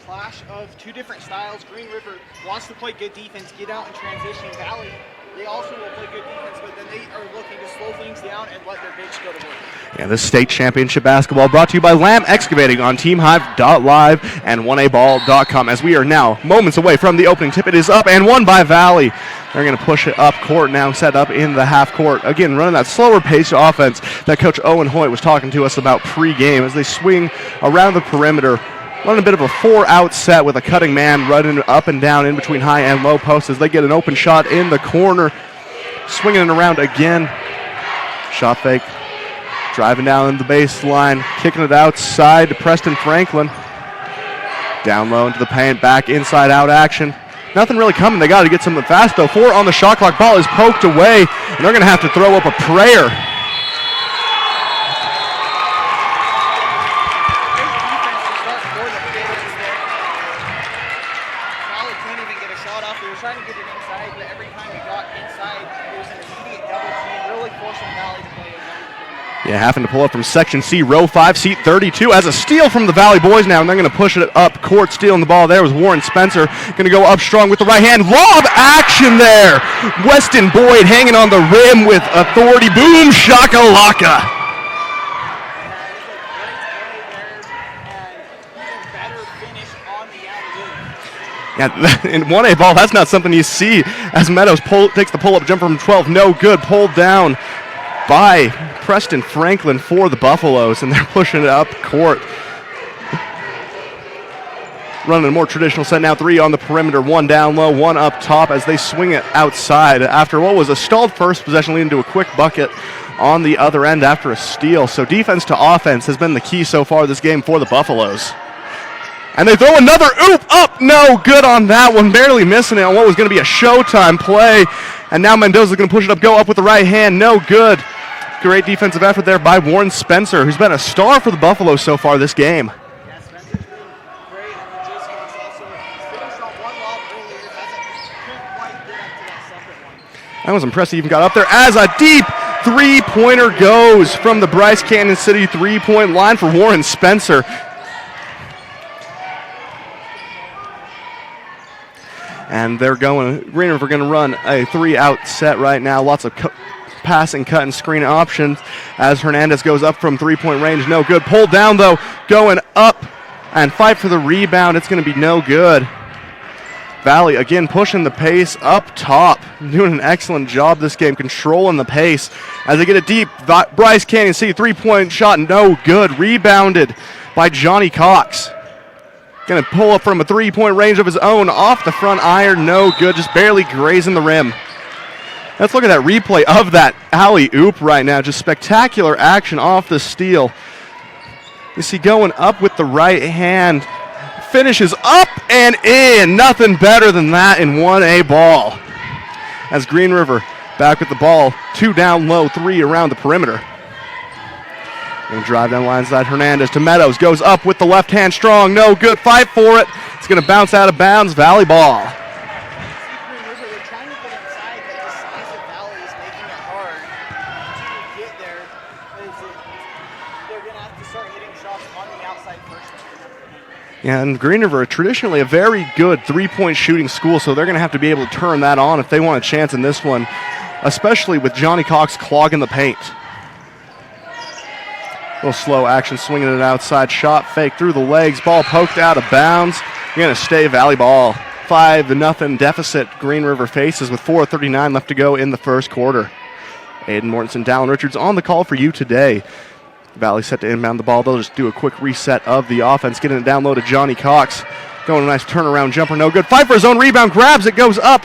clash of two different styles. Green River wants to play good defense, get out in transition. Valley, they also will play good defense, but then they are looking to slow things down and let their bigs go to work. Yeah, this state championship basketball brought to you by Lamb Excavating on TeamHive.live and 1aball.com. As we are now moments away from the opening tip, it is up and won by Valley. They're going to push it up court now, set up in the half court. Again, running that slower paced offense that Coach Owen Hoyt was talking to us about pregame as they swing around the perimeter. Running a bit of a 4-out set with a cutting man running up and down in between high and low posts as they get an open shot in the corner. Swinging it around again. Shot fake. Driving down the baseline. Kicking it outside to Preston Franklin. Down low into the paint. Back inside out action. Nothing really coming. They got to get something fast though. 4 on the shot clock. Ball is poked away. And they're going to have to throw up a prayer. Yeah, having to pull up from Section C, row 5, seat 32, as a steal from the Valley boys now, and they're going to push it up court. Stealing the ball there was Warren Spencer. Going to go up strong with the right hand. Lob action there. Weston Boyd hanging on the rim with authority. Boom, shakalaka. Yeah, in 1A ball, that's not something you see as Meadows takes the pull-up jumper from 12. No good. Pulled down by Preston Franklin for the Buffaloes, and they're pushing it up court. Running a more traditional set now. 3 on the perimeter, 1 down low, 1 up top as they swing it outside after what was a stalled first possession leading to a quick bucket on the other end after a steal. So defense to offense has been the key so far this game for the Buffaloes. And they throw another oop up. No good on that one. Barely missing it on what was going to be a showtime play. And now Mendoza going to push it up, go up with the right hand. No good. Great defensive effort there by Warren Spencer, who's been a star for the Buffaloes so far this game. Yeah, Spencer's been great. And Jason Hawks also finished on one lob earlier. Couldn't quite get up to that second one. That was impressive. Even got up there as a deep three-pointer goes from the Bryce Canyon City three-point line for Warren Spencer. And they're going, Green River going to run a 3-out set right now. Lots of pass and cut and screen options as Hernandez goes up from three-point range. No good. Pulled down though, going up and fight for the rebound. It's going to be no good. Valley again pushing the pace up top. Doing an excellent job this game, controlling the pace as they get a deep Bryce Canyon City three-point shot. No good. Rebounded by Johnny Cox. Going to pull up from a three-point range of his own off the front iron. No good. Just barely grazing the rim. Let's look at that replay of that alley-oop right now. Just spectacular action off the steal. You see going up with the right hand. Finishes up and in. Nothing better than that in 1A ball. As Green River back with the ball. 2 down low, 3 around the perimeter. Going to drive down the line side. Hernandez to Meadows. Goes up with the left hand strong. No good. Fight for it. It's going to bounce out of bounds. Valley ball. And Green River traditionally a very good three-point shooting school, so they're going to have to be able to turn that on if they want a chance in this one, especially with Johnny Cox clogging the paint. A little slow action, swinging it outside. Shot fake through the legs. Ball poked out of bounds. You're going to stay Valley ball. 5-0 deficit Green River faces with 4:39 left to go in the first quarter. Aiden Mortensen, Dallin Richards on the call for you today. Valley set to inbound the ball. They'll just do a quick reset of the offense, getting it down low to Johnny Cox. Going a nice turnaround jumper, no good. Fight for his own rebound, grabs it, goes up.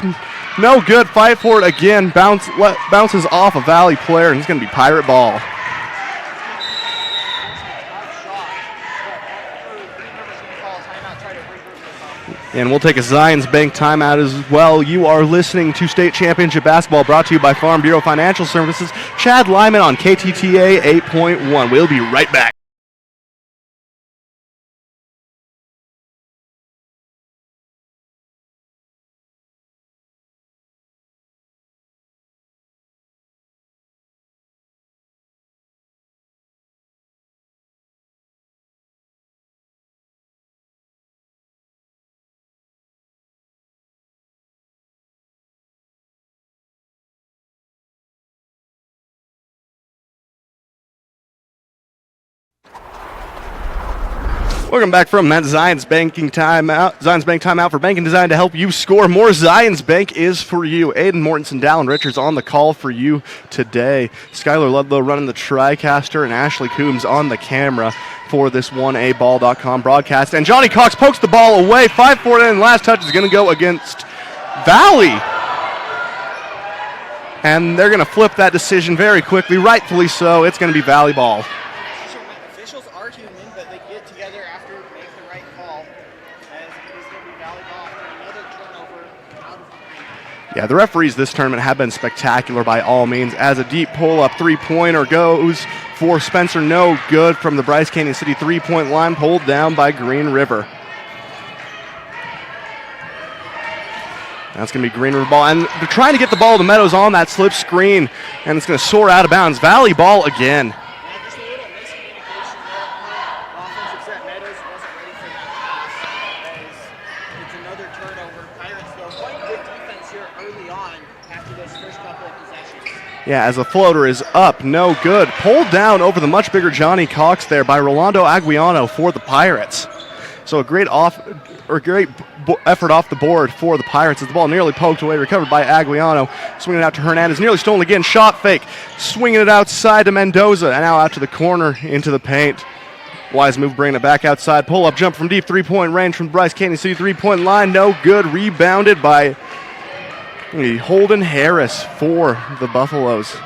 No good, fight for it again. Bounces off a Valley player, and it's going to be Pirate ball. And we'll take a Zions Bank timeout as well. You are listening to State Championship Basketball brought to you by Farm Bureau Financial Services. Chad Lyman on KTTA 8.1. We'll be right back. Welcome back from that Zions Banking timeout. Zions Bank timeout for banking designed to help you score more. Zions Bank is for you. Aiden Mortensen, Dallin Richards on the call for you today. Skylar Ludlow running the TriCaster and Ashley Coombs on the camera for this 1aball.com broadcast. And Johnny Cox pokes the ball away. 5-4 in. Last touch is going to go against Valley. And they're going to flip that decision very quickly, rightfully so. It's going to be Valley ball. Officials are human, but they get together after make the right call. As it is going to be Valley ball after another turnover out of the Yeah, the referees this tournament have been spectacular by all means. As a deep pull-up three-pointer goes for Spencer, no good from the Bryce Canyon City three-point line, pulled down by Green River. That's going to be Green River ball, and they're trying to get the ball to Meadows on that slip screen, and it's going to soar out of bounds. Valley ball again. Yeah, just a little miscommunication there on offensive set. Meadows wasn't ready for that pass. As it's another turnover. Pirates, though, playing good defense here early on after those first couple of possessions. Yeah, as the floater is up, no good. Pulled down over the much bigger Johnny Cox there by Rolando Aguiano for the Pirates. So a great effort off the board for the Pirates as the ball nearly poked away, recovered by Aguiano, swinging it out to Hernandez, nearly stolen again, shot fake, swinging it outside to Mendoza, and now out to the corner into the paint. Wise move, bringing it back outside, pull-up jump from deep three-point range from the Bryce Canyon City three-point line, no good, rebounded by Holden Harris for the Buffaloes. And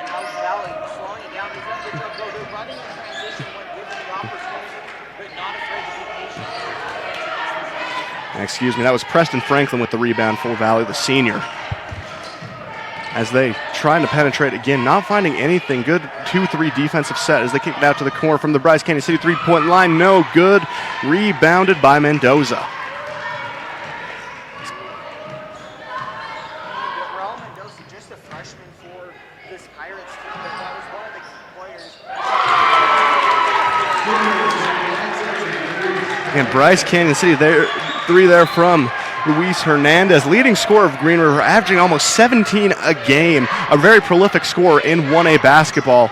now Valley slowing it down. They've done a good job, though. They're running in transition when given the opportunity, but not afraid to be patient. Excuse me, that was Preston Franklin with the rebound for Valley, the senior. As they trying to penetrate again, not finding anything. Good 2-3 defensive set as they kick it out to the corner from the Bryce Canyon City three-point line. No good. Rebounded by Mendoza. Raul Mendoza, just a freshman for this Pirates team, but that was one of the key players. And Bryce Canyon City, three there from Luis Hernandez, leading scorer of Green River, averaging almost 17 a game, a very prolific scorer in 1A basketball.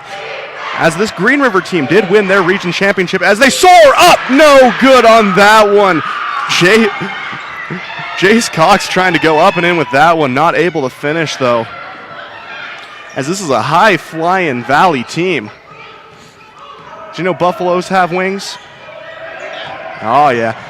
As this Green River team did win their region championship as they soar up, no good on that one. Jace Cox trying to go up and in with that one, not able to finish though. As this is a high-flying Valley team. Do you know Buffaloes have wings? Oh yeah.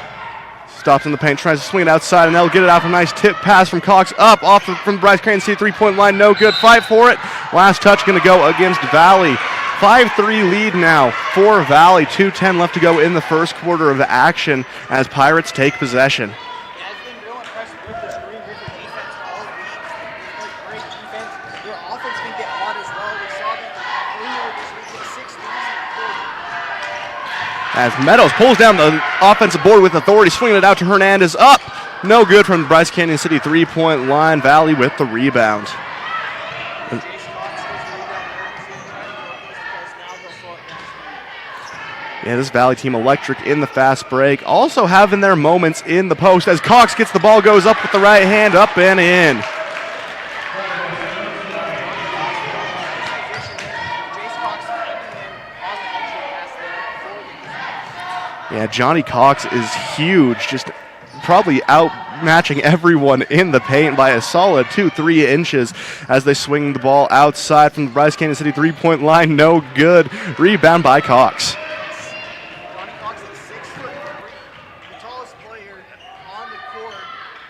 Stops in the paint, tries to swing it outside, and they'll get it out for a nice tip pass from Cox up off from the Bryce Canyon City three-point line. No good. Fight for it. Last touch going to go against Valley. 5-3 lead now for Valley. 2:10 left to go in the first quarter of action as Pirates take possession. Yeah, I've been real impressed with this Green River defense all week. They play great defense. Their offense can get hot as well. We saw them earlier this week with 6 threes in the quarter. As Meadows pulls down the offensive board with authority, swinging it out to Hernandez. Up! No good from the Bryce Canyon City three-point line. Valley with the rebound. Yeah, this Valley team electric in the fast break. Also having their moments in the post as Cox gets the ball, goes up with the right hand, up and in. Yeah, Johnny Cox is huge, just probably outmatching everyone in the paint by a solid 2-3 inches as they swing the ball outside from the Bryce Canyon City three-point line. No good. Rebound by Cox. Johnny Cox is 6'3", the tallest player on the court,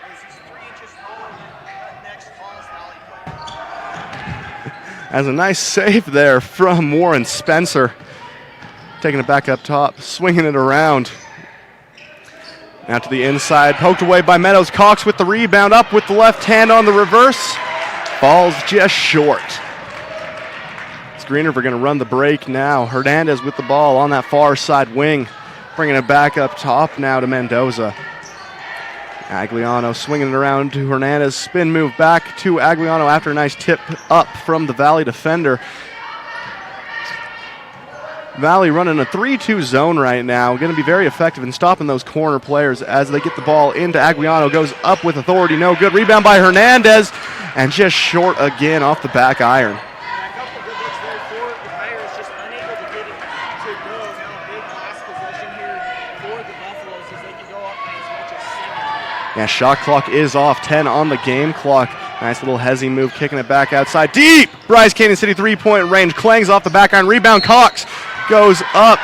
as he's 3 inches taller than the next tallest Valley player. As a nice save there from Warren Spencer. Taking it back up top, swinging it around. Out to the inside, poked away by Meadows. Cox with the rebound, up with the left hand on the reverse. Falls just short. It's Green River going to run the break now. Hernandez with the ball on that far side wing. Bringing it back up top now to Mendoza. Aguiano swinging it around to Hernandez. Spin move back to Aguiano after a nice tip up from the Valley defender. Valley running a 3-2 zone right now. Going to be very effective in stopping those corner players as they get the ball into Aguiano. Goes up with authority. No good. Rebound by Hernandez. And just short again off the back iron. A couple of good looks there for the Pirates just unable to get it to go. Now a big last possession here for the Buffaloes as they can go up by as much as 7. Yeah, shot clock is off, 10 on the game clock. Nice little hezzy move, kicking it back outside. Deep! Bryce Canyon City 3-point range. Clangs off the back iron. Rebound, Cox goes up.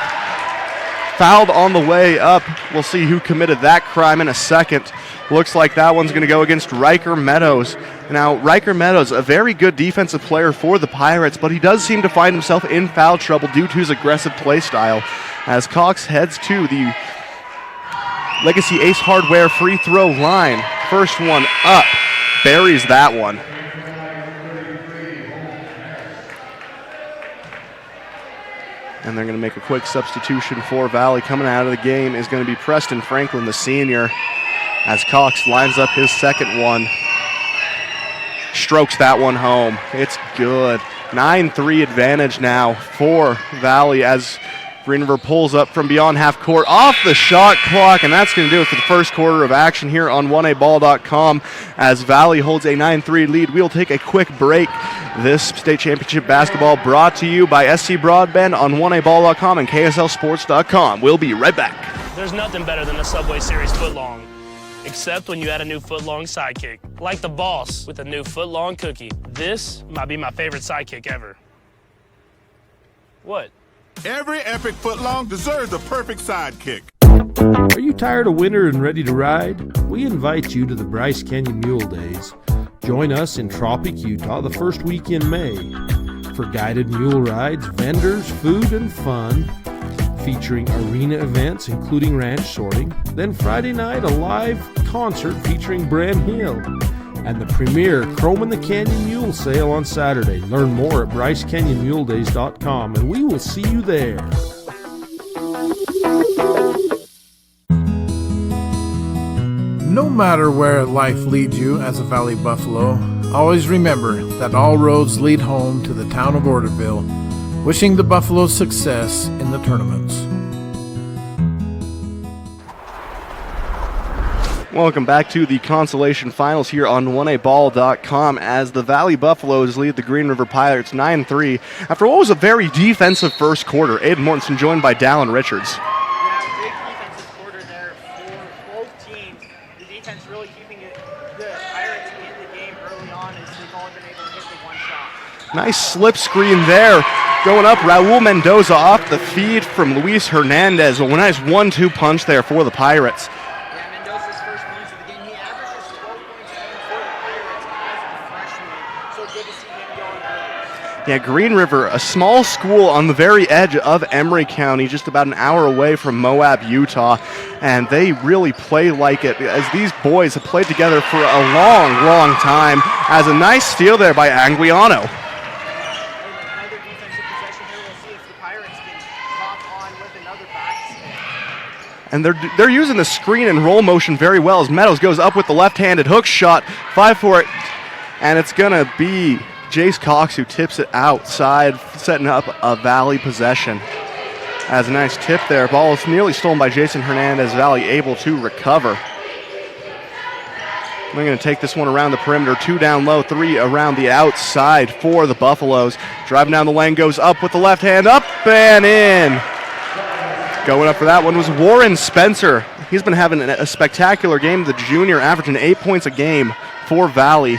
Fouled on the way up. We'll see who committed that crime in a second. Looks like that one's going to go against Riker Meadows. Now, Riker Meadows, a very good defensive player for the Pirates, but he does seem to find himself in foul trouble due to his aggressive play style. As Cox heads to the Legacy Ace Hardware free throw line. First one up. Buries that one. And they're going to make a quick substitution for Valley. Coming out of the game is going to be Preston Franklin, the senior, as Cox lines up his second one. Strokes that one home. It's good. 9-3 advantage now for Valley as Green River pulls up from beyond half court off the shot clock, and that's going to do it for the first quarter of action here on 1aball.com as Valley holds a 9-3 lead. We'll take a quick break. This state championship basketball brought to you by SC Broadband on 1aball.com and KSLSports.com. We'll be right back. There's nothing better than the Subway Series footlong, except when you add a new footlong sidekick, like the Boss with a new footlong cookie. This might be my favorite sidekick ever. What? Every epic footlong deserves a perfect sidekick. Are you tired of winter and ready to ride? We invite you to the Bryce Canyon Mule Days. Join us in Tropic, Utah the first week in May for guided mule rides, vendors, food, and fun, featuring arena events including ranch sorting. Then Friday night, a live concert featuring Bram Hill. And the premier Chrome in the Canyon Mule Sale on Saturday. Learn more at BryceCanyonMuleDays.com, and we will see you there. No matter where life leads you as a Valley Buffalo, always remember that all roads lead home to the town of Orderville. Wishing the Buffaloes success in the tournaments. Welcome back to the consolation finals here on 1aball.com as the Valley Buffaloes lead the Green River Pirates 9-3 after what was a very defensive first quarter. Aiden Mortensen joined by Dallin Richards. Yeah, big defensive quarter there for both teams. The defense really keeping the Pirates in the game early on as they've only been able to hit the one shot. Nice slip screen there. Going up, Raul Mendoza off the feed from Luis Hernandez. A nice 1-2 punch there for the Pirates. Yeah, Green River, a small school on the very edge of Emery County, just about an hour away from Moab, Utah, and they really play like it as these boys have played together for a long, long time as a nice steal there by Anguiano. Another defensive possession here. We'll see if the Pirates can hop on with another back. And they're using the screen and roll motion very well as Meadows goes up with the left-handed hook shot, 5 for it, and it's going to be Jace Cox who tips it outside, setting up a Valley possession. As a nice tip there. Ball is nearly stolen by Jason Hernandez. Valley able to recover. We're going to take this one around the perimeter. 2 down low, 3 around the outside for the Buffaloes. Driving down the lane, goes up with the left hand, up and in. Going up for that one was Warren Spencer. He's been having a spectacular game. The junior averaging 8 points a game for Valley.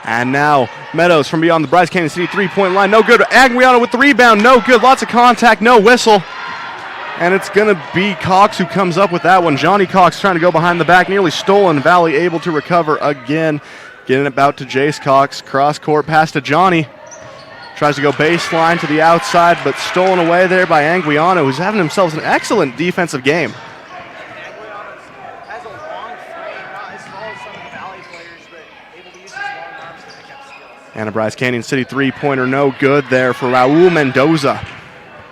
And now Meadows from beyond the Bryce Canyon City 3-point line. No good. Aguiano with the rebound. No good. Lots of contact. No whistle. And it's going to be Cox who comes up with that one. Johnny Cox trying to go behind the back. Nearly stolen. Valley able to recover again. Getting it out to Jace Cox. Cross court pass to Johnny. Tries to go baseline to the outside, but stolen away there by Anguiano, who's having himself an excellent defensive game. And a Bryce Canyon City 3-pointer, no good there for Raul Mendoza.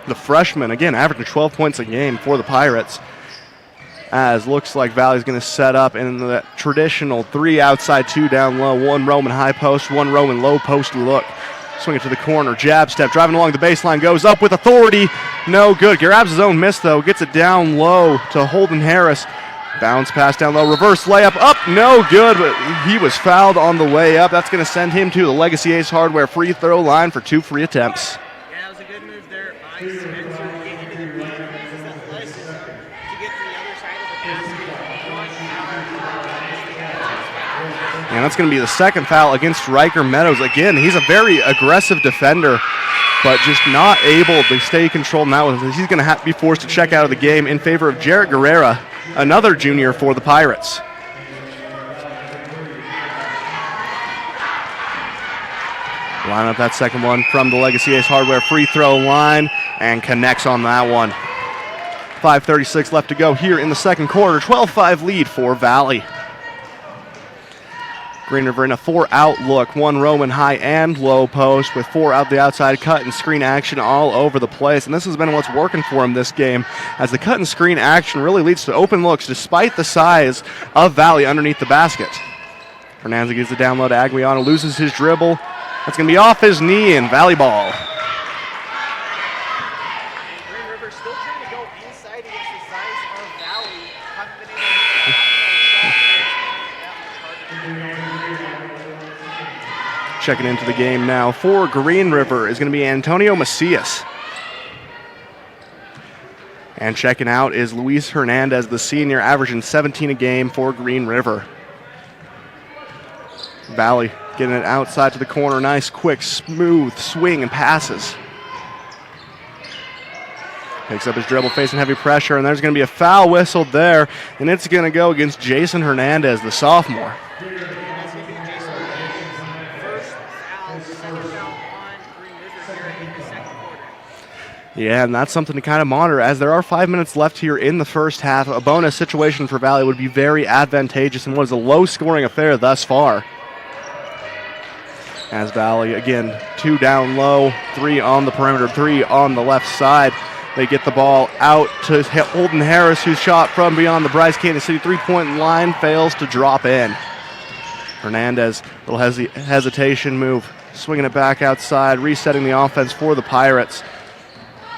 The freshman, again, averaging 12 points a game for the Pirates. As looks like Valley's going to set up in the traditional 3 outside, 2 down low, 1 Roman high post, 1 Roman low post look. Swing it to the corner, jab step, driving along the baseline, goes up with authority. No good. Grabs his own miss, though. Gets it down low to Holden Harris. Bounce pass down low, reverse layup up, no good, but he was fouled on the way up. That's going to send him to the Legacy Ace Hardware free throw line for 2 free attempts. Yeah, it was a good move there by Spencer to get into the paint, use his athleticism to get to the other side of the basket. And that's going to be the second foul against Riker Meadows. Again, he's a very aggressive defender, but just not able to stay controlled now. He's going to be forced to check out of the game in favor of Jarrett Guerrera, another junior for the Pirates. Line up that second one from the Legacy Ace Hardware free throw line and connects on that one. 5:36 left to go here in the second quarter. 12-5 lead for Valley. Green River in a 4-out look, 1 Roman high and low post with 4 out the outside, cut and screen action all over the place. And this has been what's working for him this game, as the cut and screen action really leads to open looks despite the size of Valley underneath the basket. Hernandez gives the down low to Aguiano, loses his dribble. That's going to be off his knee and Valley ball. Green River still trying to go inside against the size of Valley. Haven't been able to hit that shot. Checking into the game now for Green River is going to be Antonio Macias. And checking out is Luis Hernandez, the senior, averaging 17 a game for Green River. Valley getting it outside to the corner. Nice, quick, smooth swing and passes. Picks up his dribble, facing heavy pressure, and there's going to be a foul whistled there, and it's going to go against Jason Hernandez, the sophomore. That's going to be Jason Hernandez's first foul, second foul on Green River here in the second quarter. Yeah, and that's something to kind of monitor, as there are 5 minutes left here in the first half. A bonus situation for Valley would be very advantageous in what is a low-scoring affair thus far. As Valley, again, 2 down low, 3 on the perimeter, 3 on the left side. They get the ball out to Holden Harris, whose shot from beyond the Bryce Canyon City three-point line fails to drop in. Hernandez, little hesitation move, swinging it back outside, resetting the offense for the Pirates.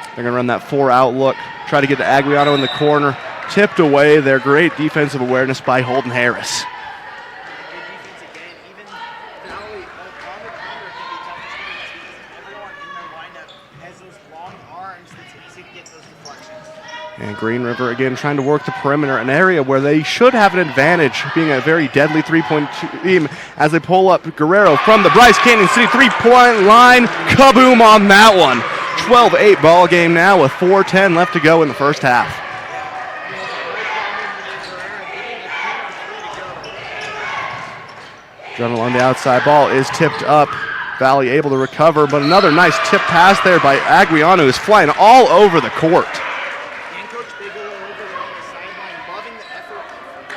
They're going to run that 4-out look, try to get to Aguiano in the corner. Tipped away there. Great defensive awareness by Holden Harris. Good defense again. Even Valley on the counter can be tough to score because everyone in their lineup has those long arms that's easy to get those deflections. And Green River again trying to work the perimeter, an area where they should have an advantage, being a very deadly three-point team, as they pull up Guerrero from the Bryce Canyon City three-point line. Kaboom on that one. 12-8 ball game now with 4:10 left to go in the first half. John along the outside, ball is tipped up. Valley able to recover, but another nice tip pass there by Aguiano, who's flying all over the court. And Coach Bigelow over there on the sideline, loving the effort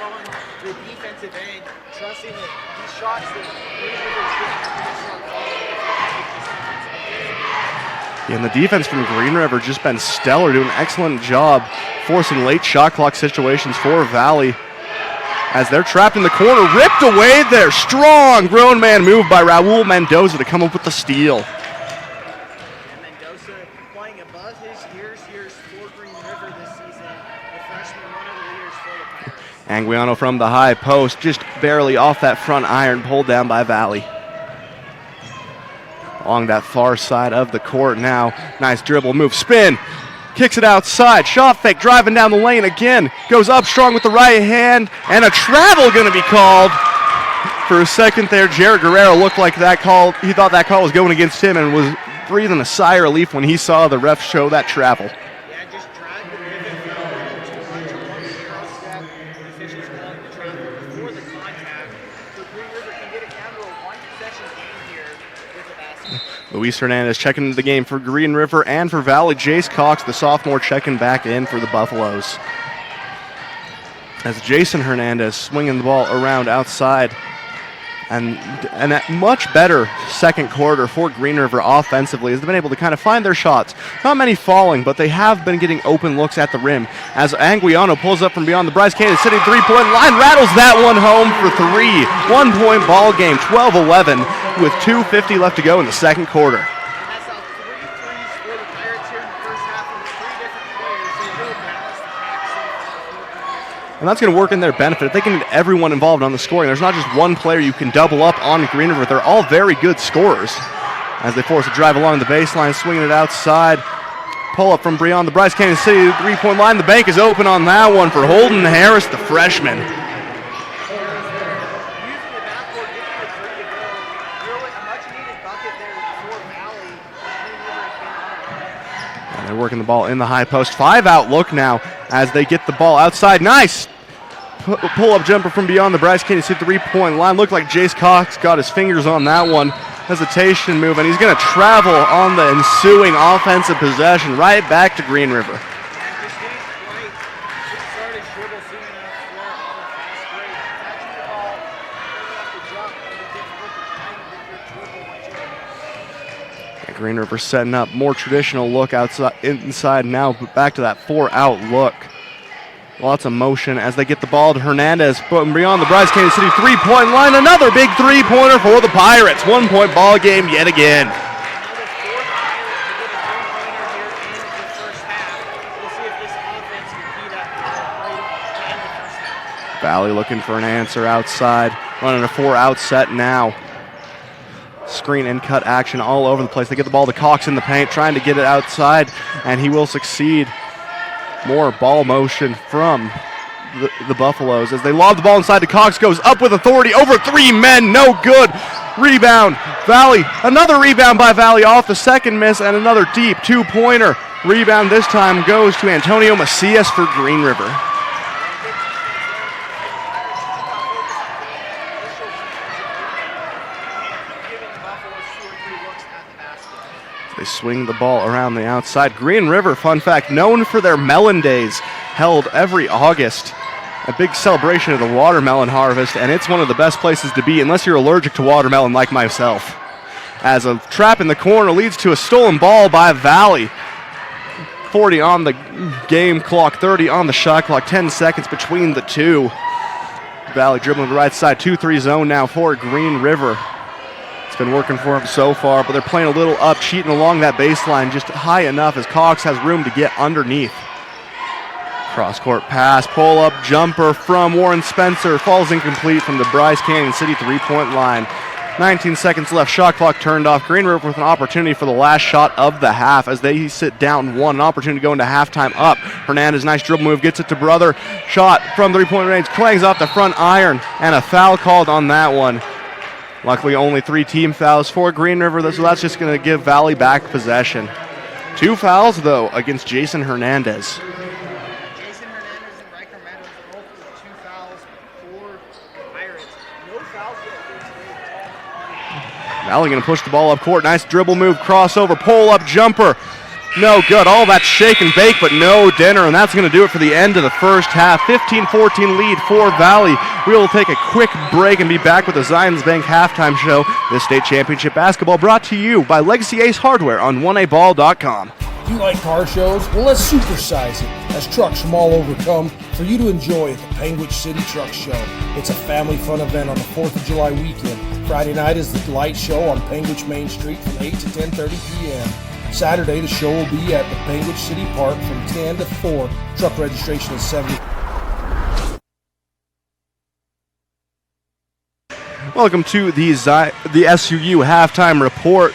on the defensive end, trusting that these shots that Green River is getting. And the defense from Green River just been stellar, doing an excellent job forcing late shot clock situations for Valley. As they're trapped in the corner, ripped away there. Strong grown man move by Raul Mendoza to come up with the steal. And Mendoza playing above his years for Green River this season. The freshman, one of the leaders for the Pirates. Aguiano from the high post, just barely off that front iron, pulled down by Valley. Along that far side of the court now. Nice dribble move, spin. Kicks it outside, shot fake, driving down the lane again. Goes up strong with the right hand, and a travel going to be called. For a second there, Jared Guerrero looked like that call. He thought that call was going against him and was breathing a sigh of relief when he saw the ref show that travel. Yeah, just drive the pivot a little too much on one zero step. The officials calling the travel before the contact. So Green River can get it down to a one-possession game here with the basket. Luis Hernandez checking into the game for Green River and for Valley. Jace Cox, the sophomore, checking back in for the Buffaloes. As Jason Hernandez swinging the ball around outside. And a much better second quarter for Green River offensively, as they've been able to kind of find their shots. Not many falling, but they have been getting open looks at the rim. As Aguiano pulls up from beyond the Bryce Canyon City three-point line, rattles that one home for 3. 1-point ball game, 12-11, with 2:50 left to go in the second quarter. And that's how 3 threes for the Pirates here in the first half from 3 different players. They really balanced the pack so far for Green River. And that's going to work in their benefit. If they can get everyone involved on the scoring, there's not just one player you can double up on Green River. They're all very good scorers. As they force a drive along the baseline, swinging it outside. Pull up from beyond the Bryce Canyon City 3-point line. The bank is open on that one for Holden Harris, the freshman. Using the backboard, getting the three to go. Really a much needed bucket there for Valley. Green River has been on. And they're working the ball in the high post. 5-out look now as they get the ball outside. Nice pull-up jumper from beyond the Bryce Canyon City 3-point line. Looked like Jace Cox got his fingers on that one. Hesitation move, and he's going to travel on the ensuing offensive possession right back to Green River. Just getting it right. Just started dribble, seeing enough floor on the fast break. Catching the ball, bringing up the jump, and the kids with the time to get your dribble once you're Green River setting up more traditional look outside, inside now, but back to that 4-out look. Lots of motion as they get the ball to Hernandez, but beyond the Bryce Canyon City 3-point line, another big 3-pointer for the Pirates. 1-point ball game yet again. Another fourth Pirate to get a 3-pointer here in the first half. We'll see if this offense can beat up right in the first half. Valley looking for an answer outside, running a 4-out set now. Screen and cut action all over the place. They get the ball to Cox in the paint, trying to get it outside, and he will succeed. More ball motion from the Buffaloes as they lob the ball inside to Cox. Goes up with authority over 3 men. No good. Rebound. Valley. Another rebound by Valley off the second miss, and another deep 2-pointer. Rebound this time goes to Antonio Macias for Green River. They swing the ball around the outside. Green River, fun fact, known for their melon days, held every August. A big celebration of the watermelon harvest, and it's one of the best places to be unless you're allergic to watermelon like myself. As a trap in the corner leads to a stolen ball by Valley. 40 on the game clock, 30 on the shot clock, 10 seconds between the two. Valley dribbling to the right side, 2-3 zone now for Green River. It's been working for them so far, but they're playing a little up, cheating along that baseline just high enough as Cox has room to get underneath. Cross-court pass, pull-up jumper from Warren Spencer, falls incomplete from the Bryce Canyon City 3-point line. 19 seconds left, shot clock turned off. Green River with an opportunity for the last shot of the half as they sit down one. An opportunity to go into halftime up. Hernandez, nice dribble move, gets it to Brother. Shot from 3-point range, clangs off the front iron, and a foul called on that one. Luckily, only 3 team fouls for Green River, so that's just going to give Valley back possession. 2 fouls, though, against Jason Hernandez. Jason Hernandez and Riker Meadows both with 2 fouls for the Pirates. No fouls yet here today. Valley going to push the ball up court. Nice dribble move, crossover, pull-up jumper. No good. All that shake and bake, but no dinner, and that's going to do it for the end of the first half. 15-14 lead for Valley. We will take a quick break and be back with the Zions Bank halftime show. This state championship basketball brought to you by Legacy Ace Hardware on 1aball.com. You like car shows? Well, let's supersize it as trucks from all over come for you to enjoy at the Panguitch City Truck Show. It's a family fun event on the 4th of July weekend. Friday night is the light show on Panguitch Main Street from 8 to 10:30 p.m. Saturday, the show will be at the Panguitch City Park from 10 to 4. Truck registration is $70. Welcome to the SUU halftime report.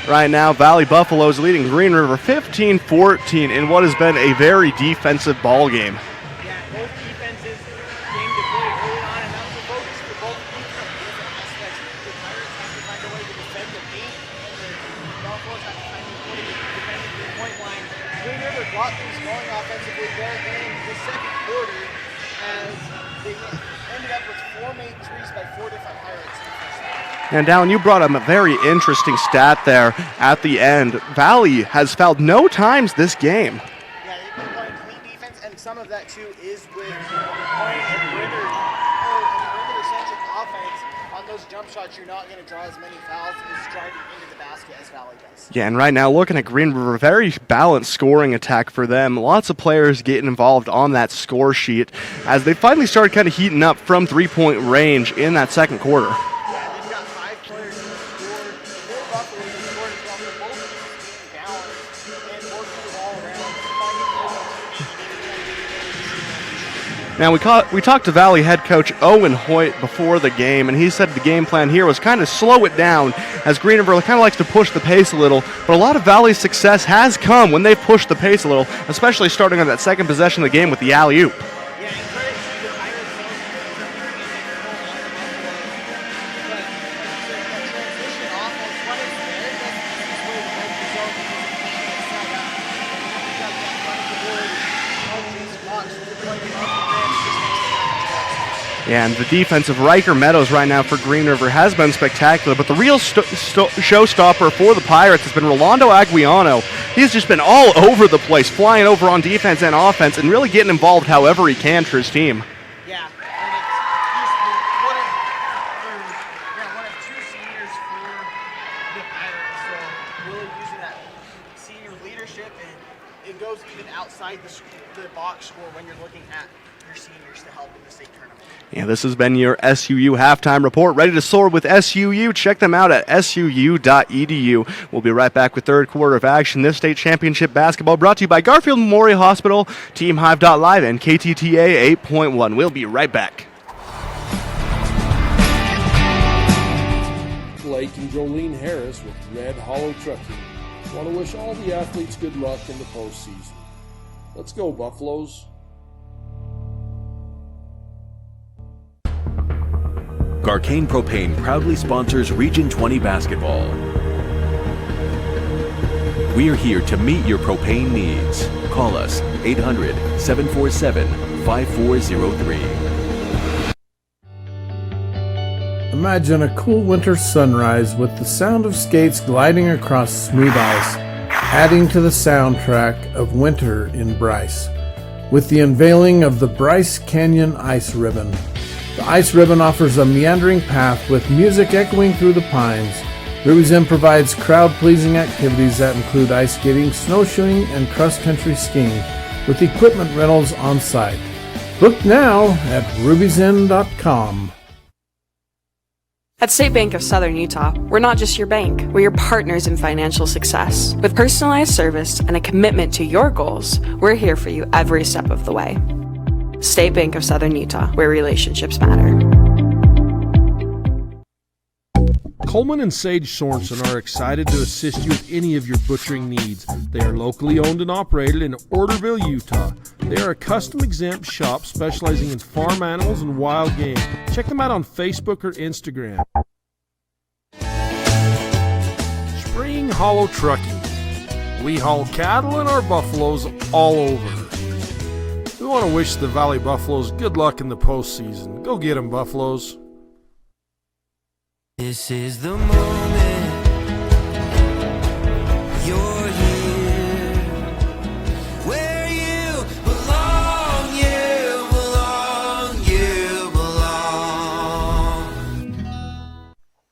Right now, Valley Buffaloes leading Green River 15-14 in what has been a very defensive ball game. Yeah, both defenses came to play early on, and that was a focus for both different aspects. The Pirates have to find a way to defend the paint, and the Buffaloes have to find a way to defend the three-point line. Green River got things going offensively there in the second quarter as they ended up with 4 made threes by 4 different Pirates in the first half. And Dallin, you brought up a very interesting stat there at the end. Valley has fouled no times this game. Yeah, they've been playing clean defense, and some of that too is with playing a perimeter-centric offense. On those jump shots, you're not going to draw as many fouls as driving into the basket as Valley does. Yeah, and right now looking at Green River, very balanced scoring attack for them. Lots of players getting involved on that score sheet as they finally started kind of heating up from 3-point range in that second quarter. Now, we talked to Valley head coach Owen Hoyt before the game, and he said the game plan here was kind of slow it down, as Green River kind of likes to push the pace a little, but a lot of Valley's success has come when they've pushed the pace a little, especially starting on that second possession of the game with the alley-oop. Yeah, and credit to the Pirates for transition off of what is there. That's the way to break the zone and set up. And you've got that front of the board, all these blocks, you're playing off the grid, it just makes the offense. Yeah, and the defense of Riker Meadows right now for Green River has been spectacular, but the real showstopper for the Pirates has been Rolando Aguiano. He's just been all over the place, flying over on defense and offense, and really getting involved however he can for his team. Yeah, and he's one of two seniors for the Pirates, so really using that senior leadership, and it goes even outside the box score when you're looking at your seniors to help in the state tournament. Yeah, this has been your SUU Halftime Report. Ready to soar with SUU? Check them out at suu.edu. We'll be right back with third quarter of action. This state championship basketball brought to you by Garfield Memorial Hospital, TeamHive.live, and KTTA 8.1. We'll be right back. Blake and Jolene Harris with Red Hollow Trucking want to wish all the athletes good luck in the postseason. Let's go, Buffaloes. Garcane Propane proudly sponsors Region 20 basketball. We are here to meet your propane needs. Call us 800-747-5403. Imagine a cool winter sunrise with the sound of skates gliding across smooth ice, adding to the soundtrack of winter in Bryce, with the unveiling of the Bryce Canyon Ice Ribbon. The Ice Ribbon offers a meandering path with music echoing through the pines. Ruby's Inn provides crowd-pleasing activities that include ice skating, snowshoeing, and cross-country skiing, with equipment rentals on site. Book now at ruby'sinn.com. At State Bank of Southern Utah, we're not just your bank, we're your partners in financial success. With personalized service and a commitment to your goals, we're here for you every step of the way. State Bank of Southern Utah, where relationships matter. Coleman and Sage Sorensen are excited to assist you with any of your butchering needs. They are locally owned and operated in Orderville, Utah. They are a custom exempt shop specializing in farm animals and wild game. Check them out on Facebook or Instagram. Spring Hollow Trucking. We haul cattle and our buffaloes all over. We want to wish the Valley Buffaloes good luck in the postseason. Go get 'em, Buffaloes. This is the moment. You're here. Where you belong, you belong, you belong.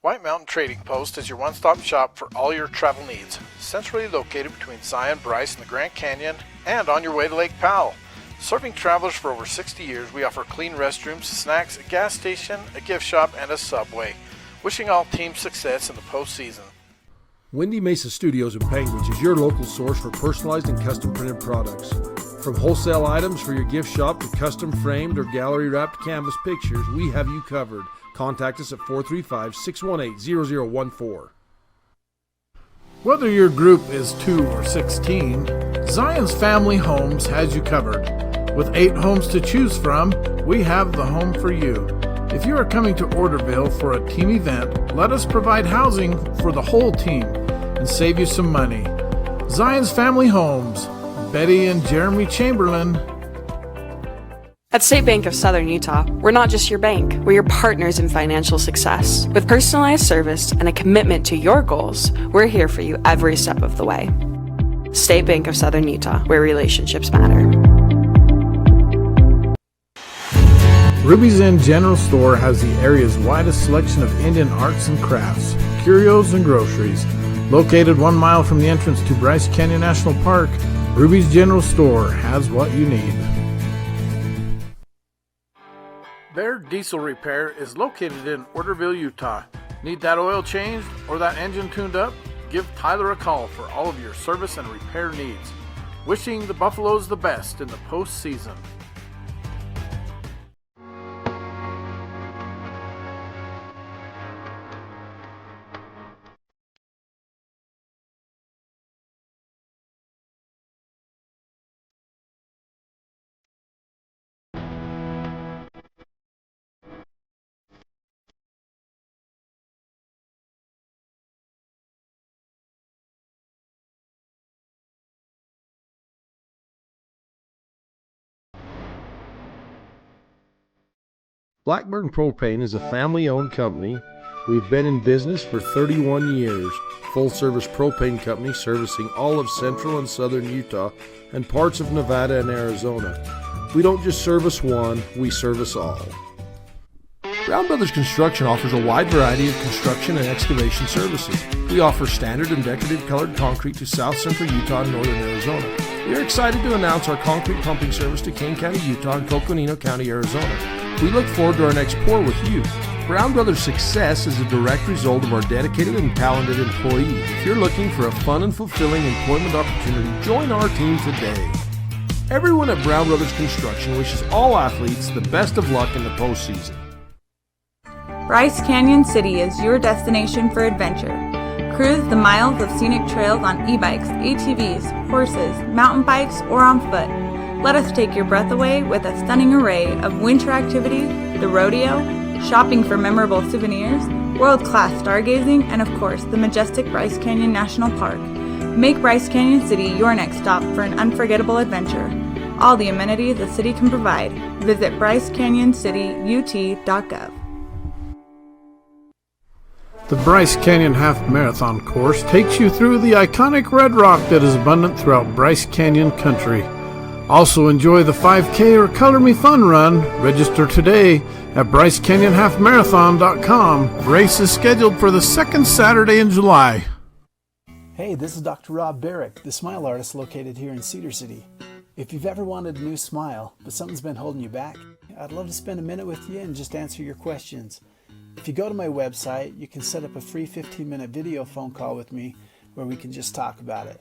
White Mountain Trading Post is your one-stop shop for all your travel needs. Centrally located between Zion, Bryce, and the Grand Canyon, and on your way to Lake Powell. Serving travelers for over 60 years, we offer clean restrooms, snacks, a gas station, a gift shop, and a Subway. Wishing all teams success in the postseason. Windy Mesa Studios in Penguins is your local source for personalized and custom printed products. From wholesale items for your gift shop to custom framed or gallery wrapped canvas pictures, we have you covered. Contact us at 435-618-0014. Whether your group is 2 or 16, Zion's Family Homes has you covered. With 8 homes to choose from, we have the home for you. If you are coming to Orderville for a team event, let us provide housing for the whole team and save you some money. Zion's Family Homes, Betty and Jeremy Chamberlain. At State Bank of Southern Utah, we're not just your bank, we're your partners in financial success. With personalized service and a commitment to your goals, we're here for you every step of the way. State Bank of Southern Utah, where relationships matter. Ruby's Inn General Store has the area's widest selection of Indian arts and crafts, curios, and groceries. Located 1 mile from the entrance to Bryce Canyon National Park, Ruby's General Store has what you need. Bear Diesel Repair is located in Orderville, Utah. Need that oil changed or that engine tuned up? Give Tyler a call for all of your service and repair needs. Wishing the Buffaloes the best in the postseason. Blackburn Propane is a family-owned company. We've been in business for 31 years. Full-service propane company servicing all of central and southern Utah and parts of Nevada and Arizona. We don't just service one, we service all. Brown Brothers Construction offers a wide variety of construction and excavation services. We offer standard and decorative colored concrete to south central Utah and northern Arizona. We are excited to announce our concrete pumping service to Kane County, Utah and Coconino County, Arizona. We look forward to our next pour with you. Brown Brothers' success is a direct result of our dedicated and talented employees. If you're looking for a fun and fulfilling employment opportunity, join our team today. Everyone at Brown Brothers Construction wishes all athletes the best of luck in the postseason. Bryce Canyon City is your destination for adventure. Cruise the miles of scenic trails on e-bikes, ATVs, horses, mountain bikes, or on foot. Let us take your breath away with a stunning array of winter activities, the rodeo, shopping for memorable souvenirs, world-class stargazing, and of course, the majestic Bryce Canyon National Park. Make Bryce Canyon City your next stop for an unforgettable adventure. All the amenities the city can provide. Visit brycecanyoncityut.gov. The Bryce Canyon Half Marathon course takes you through the iconic red rock that is abundant throughout Bryce Canyon country. Also enjoy the 5K or Color Me Fun run. Register today at brycecanyonhalfmarathon.com. Race is scheduled for the second Saturday in July. Hey, this is Dr. Rob Barrick, the smile artist located here in Cedar City. If you've ever wanted a new smile, but something's been holding you back, I'd love to spend a minute with you and just answer your questions. If you go to my website, you can set up a free 15-minute video phone call with me where we can just talk about it.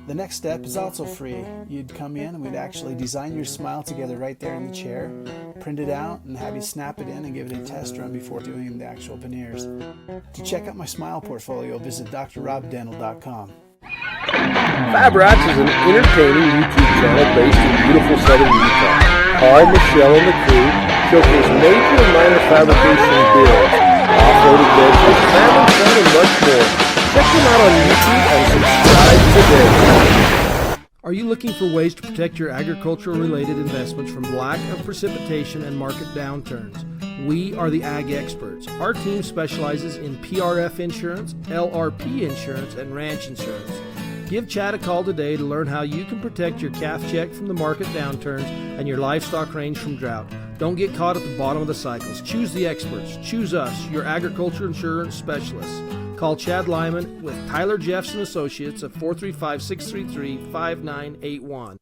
The next step is also free. You'd come in and we'd actually design your smile together right there in the chair, print it out, and have you snap it in and give it a test run before doing the actual veneers. To check out my smile portfolio, visit drrobdental.com. Fab Rats is an entertaining YouTube channel based in beautiful southern Utah. Paul, Michelle, and the crew showcase major and minor fabrication builds, off-road adventures, family fun, and much more. Check them out on YouTube and subscribe today. Are you looking for ways to protect your agricultural-related investments from lack of precipitation and market downturns? We are the Ag Experts. Our team specializes in PRF insurance, LRP insurance, and ranch insurance. Give Chad a call today to learn how you can protect your calf check from the market downturns and your livestock range from drought. Don't get caught at the bottom of the cycles. Choose the experts. Choose us, your agriculture insurance specialists. Call Chad Lyman with Tyler Jeffs & Associates at 435-633-5981.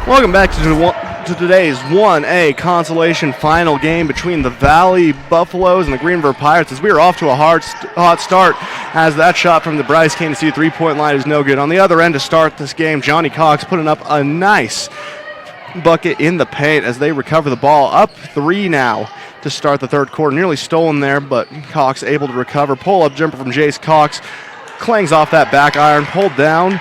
Welcome back to today's 1A consolation final game between the Valley Buffaloes and the Green River Pirates, as we are off to a hot start, as that shot from the Bryce Canyon City three-point line is no good. On the other end to start this game, Johnny Cox putting up a nice bucket in the paint as they recover the ball. Up 3 now to start the third quarter. Nearly stolen there, but Cox able to recover. Pull-up jumper from Jace Cox. Clangs off that back iron. Pulled down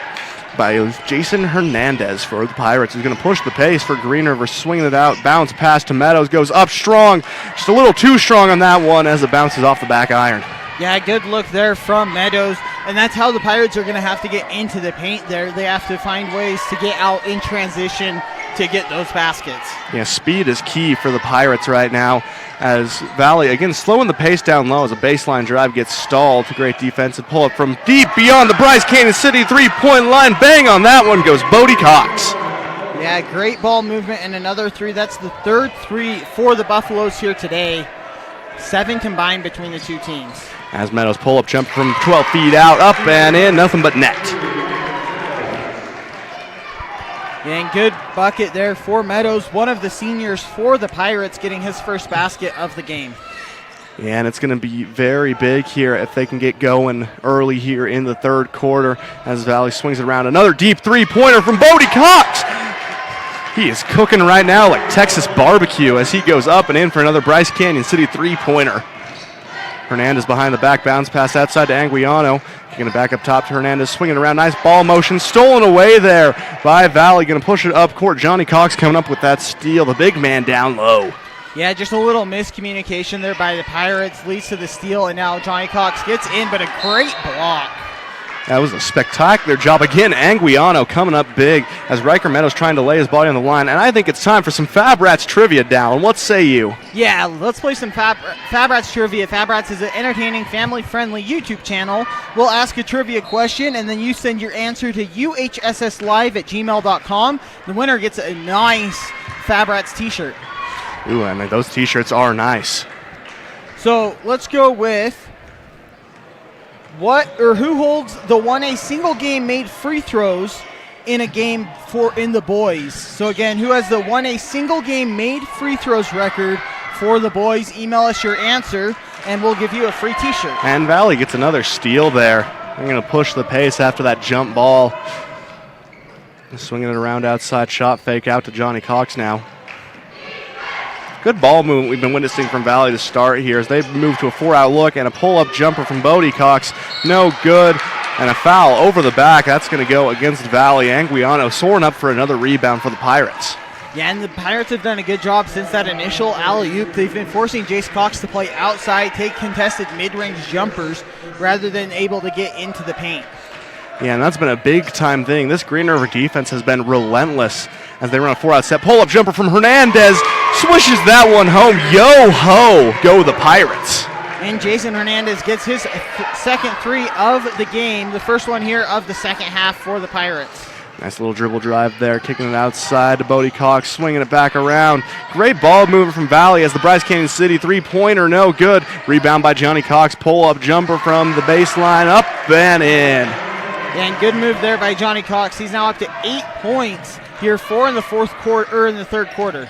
by Jason Hernandez for the Pirates. He's going to push the pace for Green River, swinging it out. Bounce pass to Meadows. Goes up strong. Just a little too strong on that one as it bounces off the back iron. Yeah, good look there from Meadows. And that's how the Pirates are going to have to get into the paint there. They have to find ways to get out in transition to get those baskets. Yeah, speed is key for the Pirates right now, as Valley, again, slowing the pace down low as a baseline drive gets stalled. Great defensive pull-up from deep beyond the Bryce Canyon City three-point line. Bang on that one goes Bodie Cox. Yeah, great ball movement and another three. That's the third three for the Buffaloes here today. 7 combined between the two teams. As Meadows pull-up jump from 12 feet out, up and in, nothing but net. And good bucket there for Meadows, one of the seniors for the Pirates, getting his first basket of the game. Yeah, and it's going to be very big here if they can get going early here in the third quarter as Valley swings it around. Another deep three-pointer from Bodie Cox. He is cooking right now like Texas barbecue as he goes up and in for another Bryce Canyon City three-pointer. Hernandez behind the back, bounce pass outside to Anguiano. Going to back up top to Hernandez, swinging around, nice ball motion, stolen away there by Valley. Going to push it up court. Johnny Cox coming up with that steal, the big man down low. Yeah, just a little miscommunication there by the Pirates leads to the steal, and now Johnny Cox gets in, but a great block That was a spectacular job. Again, Anguiano coming up big as Riker Meadows trying to lay his body on the line. And I think it's time for some Fab Rats trivia, Dallin. What say you? Yeah, let's play some Fab Rats trivia. Fab Rats is an entertaining, family-friendly YouTube channel. We'll ask a trivia question, and then you send your answer to uhsslive@gmail.com. The winner gets a nice Fab Rats t-shirt. Ooh, and those t-shirts are nice. So let's go with who holds the 1A single game made free throws in a game in the boys. So again, who has the 1A single game made free throws record for the boys? Email us your answer and we'll give you a free t-shirt. And Valley gets another steal there. They're going to push the pace after that jump ball. Swinging it around outside, shot fake out to Johnny Cox now. Good ball movement we've been witnessing from Valley to start here as they move to a 4-out look and a pull-up jumper from Bodie Cox. No good. And a foul over the back. That's going to go against Valley. Anguiano soaring up for another rebound for the Pirates. Yeah, and the Pirates have done a good job since that initial alley-oop. They've been forcing Jace Cox to play outside, take contested mid-range jumpers rather than able to get into the paint. Yeah, and that's been a big-time thing. This Green River defense has been relentless as they run a 4-out set. Pull-up jumper from Hernandez. Swishes that one home. Yo-ho, go the Pirates. And Jason Hernandez gets his second three of the game, the first one here of the second half for the Pirates. Nice little dribble drive there, kicking it outside to Bodie Cox, swinging it back around. Great ball movement from Valley as the Bryce Canyon City three-pointer, no good. Rebound by Johnny Cox, pull-up jumper from the baseline, up and in. And good move there by Johnny Cox. He's now up to 8 points here, 4 in the third quarter.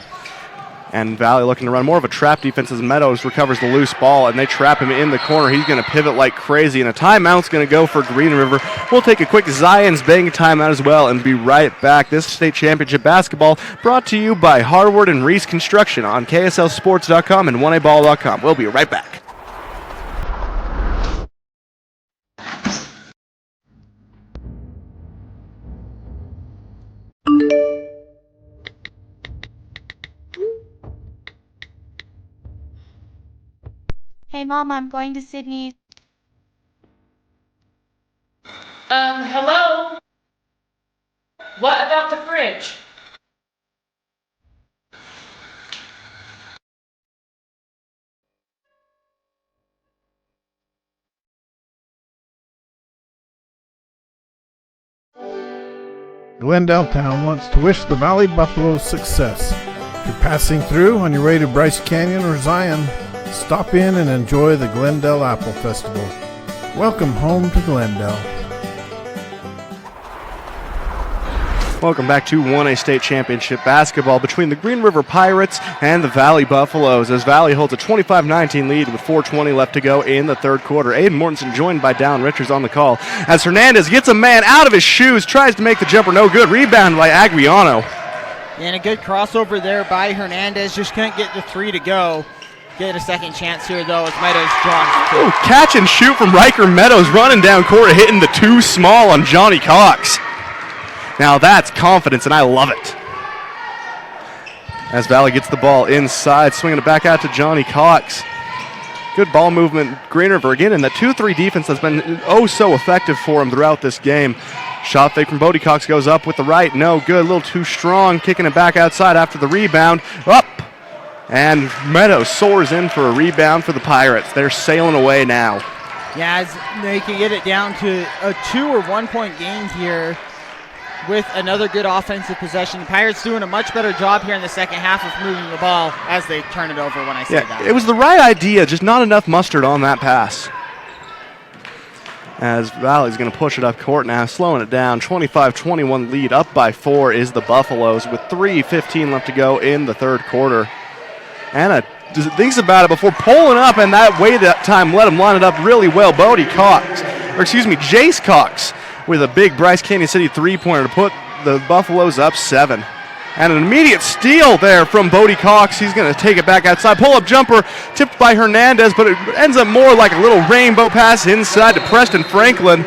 And Valley looking to run more of a trap defense as Meadows recovers the loose ball, and they trap him in the corner. He's going to pivot like crazy, and a timeout's going to go for Green River. We'll take a quick Zions Bank timeout as well and be right back. This state championship basketball brought to you by Harward and Reese Construction on KSLSports.com and 1aball.com. We'll be right back. Hey Mom, I'm going to Sydney. Hello? What about the fridge? Glendale Town wants to wish the Valley Buffaloes success. If you're passing through on your way to Bryce Canyon or Zion, stop in and enjoy the Glendale Apple Festival. Welcome home to Glendale. Welcome back to 1A State Championship basketball between the Green River Pirates and the Valley Buffaloes as Valley holds a 25-19 lead with 4:20 left to go in the third quarter. Aiden Mortensen joined by Dallin Richards on the call as Hernandez gets a man out of his shoes, tries to make the jumper, no good. Rebound by Aguiano. And a good crossover there by Hernandez, just couldn't get the three to go. Get a second chance here, though, as Meadows draws. Ooh, catch and shoot from Riker Meadows, running down court, hitting the too small on Johnny Cox. Now that's confidence, and I love it. As Valley gets the ball inside, swinging it back out to Johnny Cox. Good ball movement, Green River again, and the 2-3 defense has been oh so effective for him throughout this game. Shot fake from Bodie Cox goes up with the right, no good, a little too strong, kicking it back outside after the rebound, up. And Meadows soars in for a rebound for the Pirates. They're sailing away now. Yeah, as they can get it down to a 2 or 1 point game here with another good offensive possession. The Pirates doing a much better job here in the second half of moving the ball as they turn it over when I say that. It was the right idea, just not enough mustard on that pass. As Valley's going to push it up court now, slowing it down. 25-21 lead, up by 4 is the Buffaloes with 3:15 left to go in the third quarter. Anna thinks about it before pulling up, and that wait that time let him line it up really well. Jace Cox with a big Bryce Canyon City three-pointer to put the Buffaloes up 7. And an immediate steal there from Bodie Cox. He's going to take it back outside. Pull-up jumper tipped by Hernandez, but it ends up more like a little rainbow pass inside to Preston Franklin.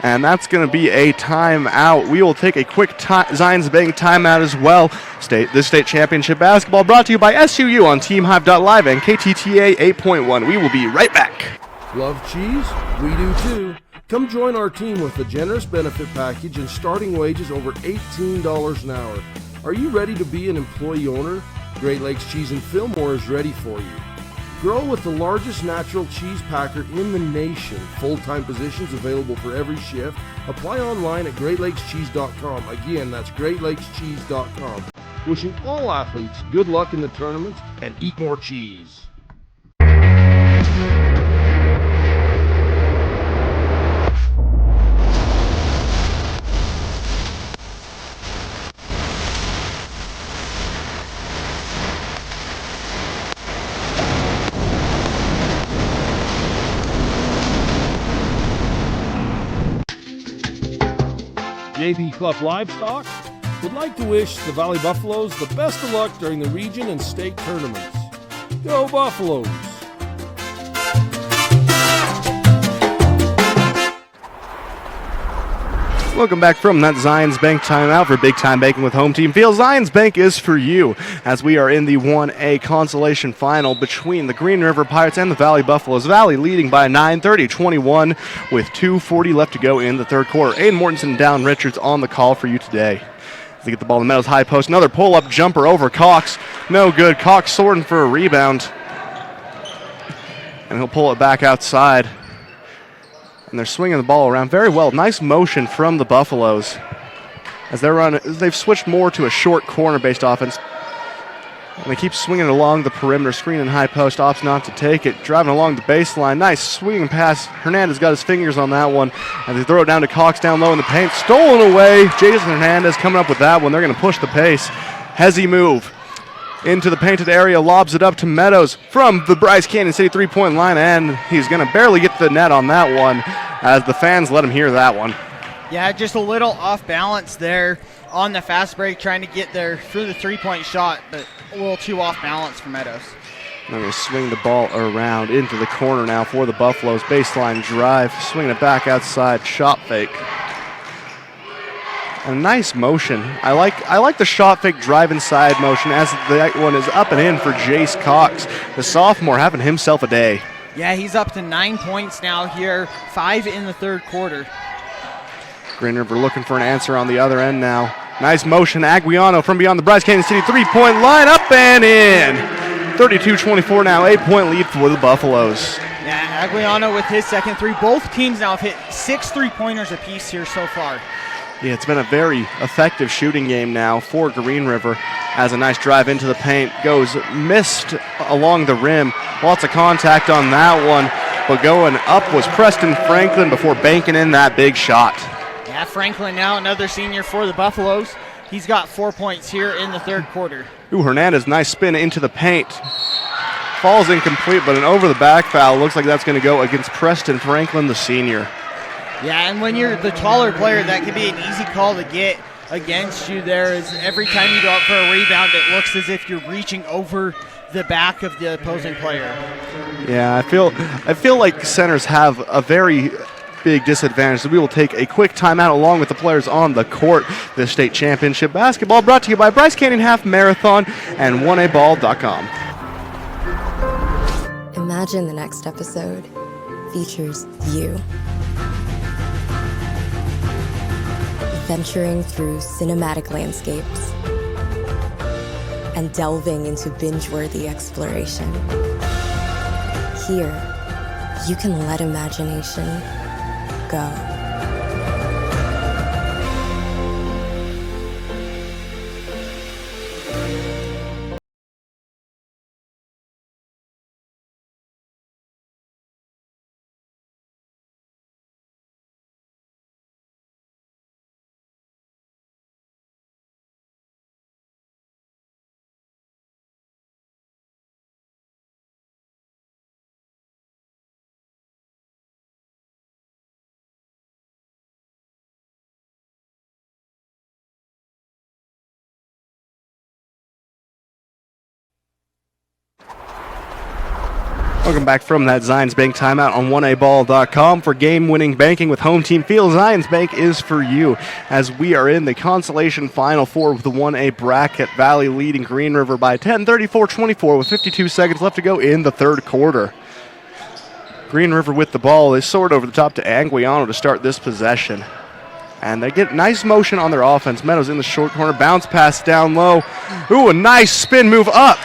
And that's going to be a timeout. We will take a quick Zions Bank timeout as well. This state championship basketball brought to you by SUU on TeamHive.live and KTTA 8.1. We will be right back. Love cheese? We do too. Come join our team with a generous benefit package and starting wages over $18 an hour. Are you ready to be an employee owner? Great Lakes Cheese in Fillmore is ready for you. Grow with the largest natural cheese packer in the nation. Full-time positions available for every shift. Apply online at GreatLakesCheese.com. Again, that's GreatLakesCheese.com. Wishing all athletes good luck in the tournaments and eat more cheese. JP Clough Livestock would like to wish the Valley Buffaloes the best of luck during the region and state tournaments. Go Buffaloes! Welcome back from that Zions Bank timeout for Big Time Banking with Home Team Field. Zions Bank is for you as we are in the 1A consolation final between the Green River Pirates and the Valley Buffaloes. Valley leading by 9:30-21 with 2:40 left to go in the third quarter. Aiden Mortensen down Richards on the call for you today. As they get the ball in the Meadows high post, another pull-up jumper over Cox. No good. Cox sorting for a rebound. And he'll pull it back outside. And they're swinging the ball around very well. Nice motion from the Buffaloes as they've switched more to a short corner-based offense. And they keep swinging it along the perimeter, screen and high post, opts not to take it. Driving along the baseline, nice swinging pass. Hernandez got his fingers on that one. And they throw it down to Cox down low in the paint. Stolen away. Jason Hernandez coming up with that one. They're going to push the pace. Hezzy move into the painted area, lobs it up to Meadows from the Bryce Canyon City three-point line, and he's going to barely get to the net on that one as the fans let him hear that one. Yeah, just a little off balance there on the fast break, trying to get there through the three-point shot, but a little too off balance for Meadows. They're going to swing the ball around into the corner now for the Buffaloes. Baseline drive, swinging it back outside, shot fake. A nice motion. I like the shot fake drive inside motion as that one is up and in for Jace Cox, the sophomore having himself a day. Yeah, he's up to 9 points now here, 5 in the third quarter. Green River looking for an answer on the other end now. Nice motion, Aguiano from beyond the Bryce Canyon City three-point line, up and in. 32-24 now, 8-point lead for the Buffaloes. Yeah, Aguiano with his second three. Both teams now have hit 6 three-pointers apiece here so far. Yeah, it's been a very effective shooting game now for Green River as a nice drive into the paint goes missed along the rim. Lots of contact on that one, but going up was Preston Franklin before banking in that big shot. Yeah, Franklin now another senior for the Buffaloes. He's got 4 points here in the third quarter. Ooh, Hernandez, nice spin into the paint. Falls incomplete, but an over-the-back foul. Looks like that's going to go against Preston Franklin, the senior. Yeah, and when you're the taller player, that can be an easy call to get against you there. Is every time you go up for a rebound, it looks as if you're reaching over the back of the opposing player. Yeah, I feel like centers have a very big disadvantage. So we will take a quick timeout along with the players on the court. The state championship basketball brought to you by Bryce Canyon Half Marathon and 1aball.com. Imagine the next episode features you. Venturing through cinematic landscapes and delving into binge-worthy exploration. Here, you can let imagination go. Welcome back from that Zions Bank timeout on 1aball.com for game-winning banking with Home Team Field. Zions Bank is for you as we are in the consolation final for the 1A bracket. Valley leading Green River by 10, 34-24 with 52 seconds left to go in the third quarter. Green River with the ball. They sort over the top to Anguiano to start this possession. And they get nice motion on their offense. Meadows in the short corner, bounce pass down low. Ooh, a nice spin move up.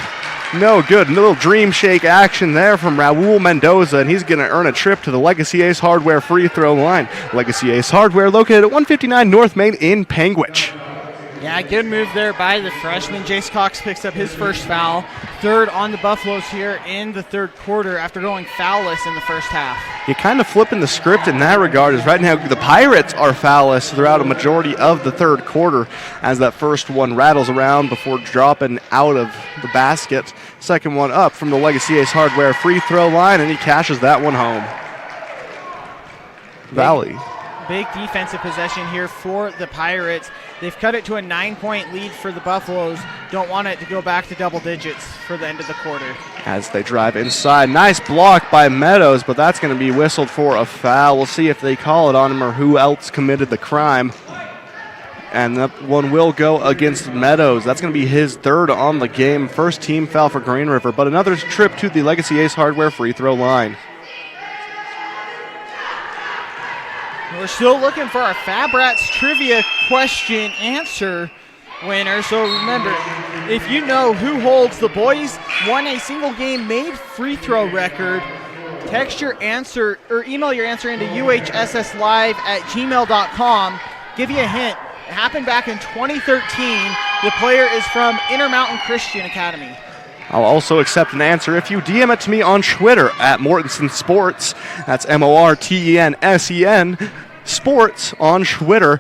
No good. A little dream shake action there from Raul Mendoza, and he's going to earn a trip to the Legacy Ace Hardware free throw line. Legacy Ace Hardware located at 159 North Main in Panguitch. Yeah, good move there by the freshman. Jace Cox picks up his first foul. Third on the Buffaloes here in the third quarter after going foulless in the first half. You're kind of flipping the script in that regard, as right now the Pirates are foulless throughout a majority of the third quarter as that first one rattles around before dropping out of the basket. Second one up from the Legacy Ace Hardware free throw line, and he cashes that one home. Valley. Big defensive possession here for the Pirates. They've cut it to a 9-point lead for the Buffaloes. Don't want it to go back to double digits for the end of the quarter. As they drive inside. Nice block by Meadows, but that's going to be whistled for a foul. We'll see if they call it on him or who else committed the crime. And that one will go against Meadows. That's going to be his third on the game. First team foul for Green River, but another trip to the Legacy Ace Hardware free throw line. We're still looking for our Fab Rats trivia question answer winner. So remember, if you know who holds the boys won a single game made free throw record, text your answer or email your answer into uhsslive@gmail.com. Give you a hint. It happened back in 2013. The player is from Intermountain Christian Academy. I'll also accept an answer if you DM it to me on Twitter at Mortensen Sports. That's MORTENSEN Sports on Twitter.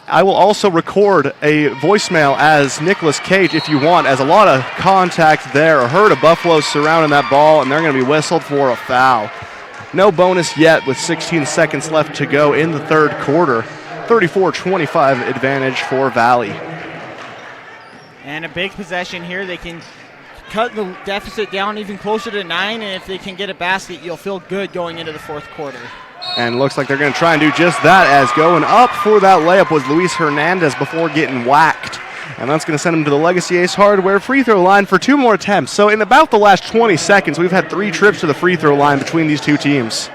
I will also record a voicemail as Nicolas Cage if you want, as a lot of contact there. A herd of Buffaloes surrounding that ball, and they're going to be whistled for a foul. No bonus yet with 16 seconds left to go in the third quarter. 34-25 advantage for Valley. And a big possession here. They can cut the deficit down even closer to 9, and if they can get a basket, you'll feel good going into the fourth quarter. And looks like they're going to try and do just that, as going up for that layup was Luis Hernandez before getting whacked. And that's going to send him to the Legacy Ace Hardware free throw line for 2 more attempts. So in about the last 20 seconds, we've had 3 trips to the free throw line between these two teams.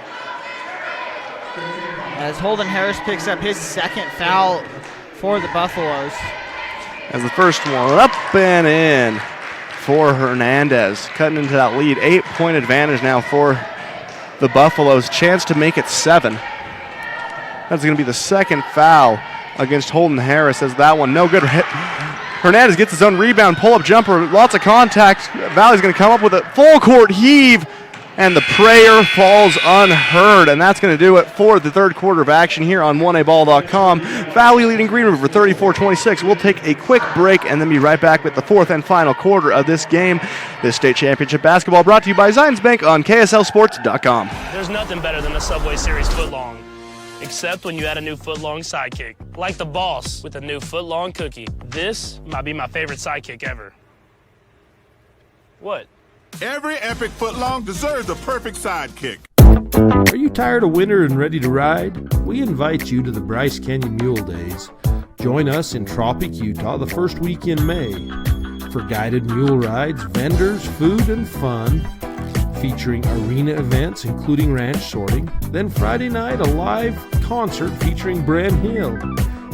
As Holden Harris picks up his second foul for the Buffaloes. As the first one up and in for Hernandez, cutting into that lead. 8-point advantage now for the Buffaloes. Chance to make it 7. That's going to be the second foul against Holden Harris, as that one no good. Hernandez gets his own rebound, pull-up jumper, lots of contact. Valley's going to come up with a full court heave, and the prayer falls unheard, and that's going to do it for the third quarter of action here on 1aball.com. Valley leading Green River 34-26. We'll take a quick break and then be right back with the fourth and final quarter of this game. This state championship basketball brought to you by Zions Bank on KSLSports.com. There's nothing better than a Subway Series footlong, except when you add a new footlong sidekick, like the boss with a new footlong cookie. This might be my favorite sidekick ever. What? Every epic footlong deserves the perfect sidekick. Are you tired of winter and ready to ride? We invite you to the Bryce Canyon Mule Days. Join us in Tropic, Utah the first week in May for guided mule rides, vendors, food, and fun, featuring arena events including ranch sorting. Then Friday night, a live concert featuring Bren Hill.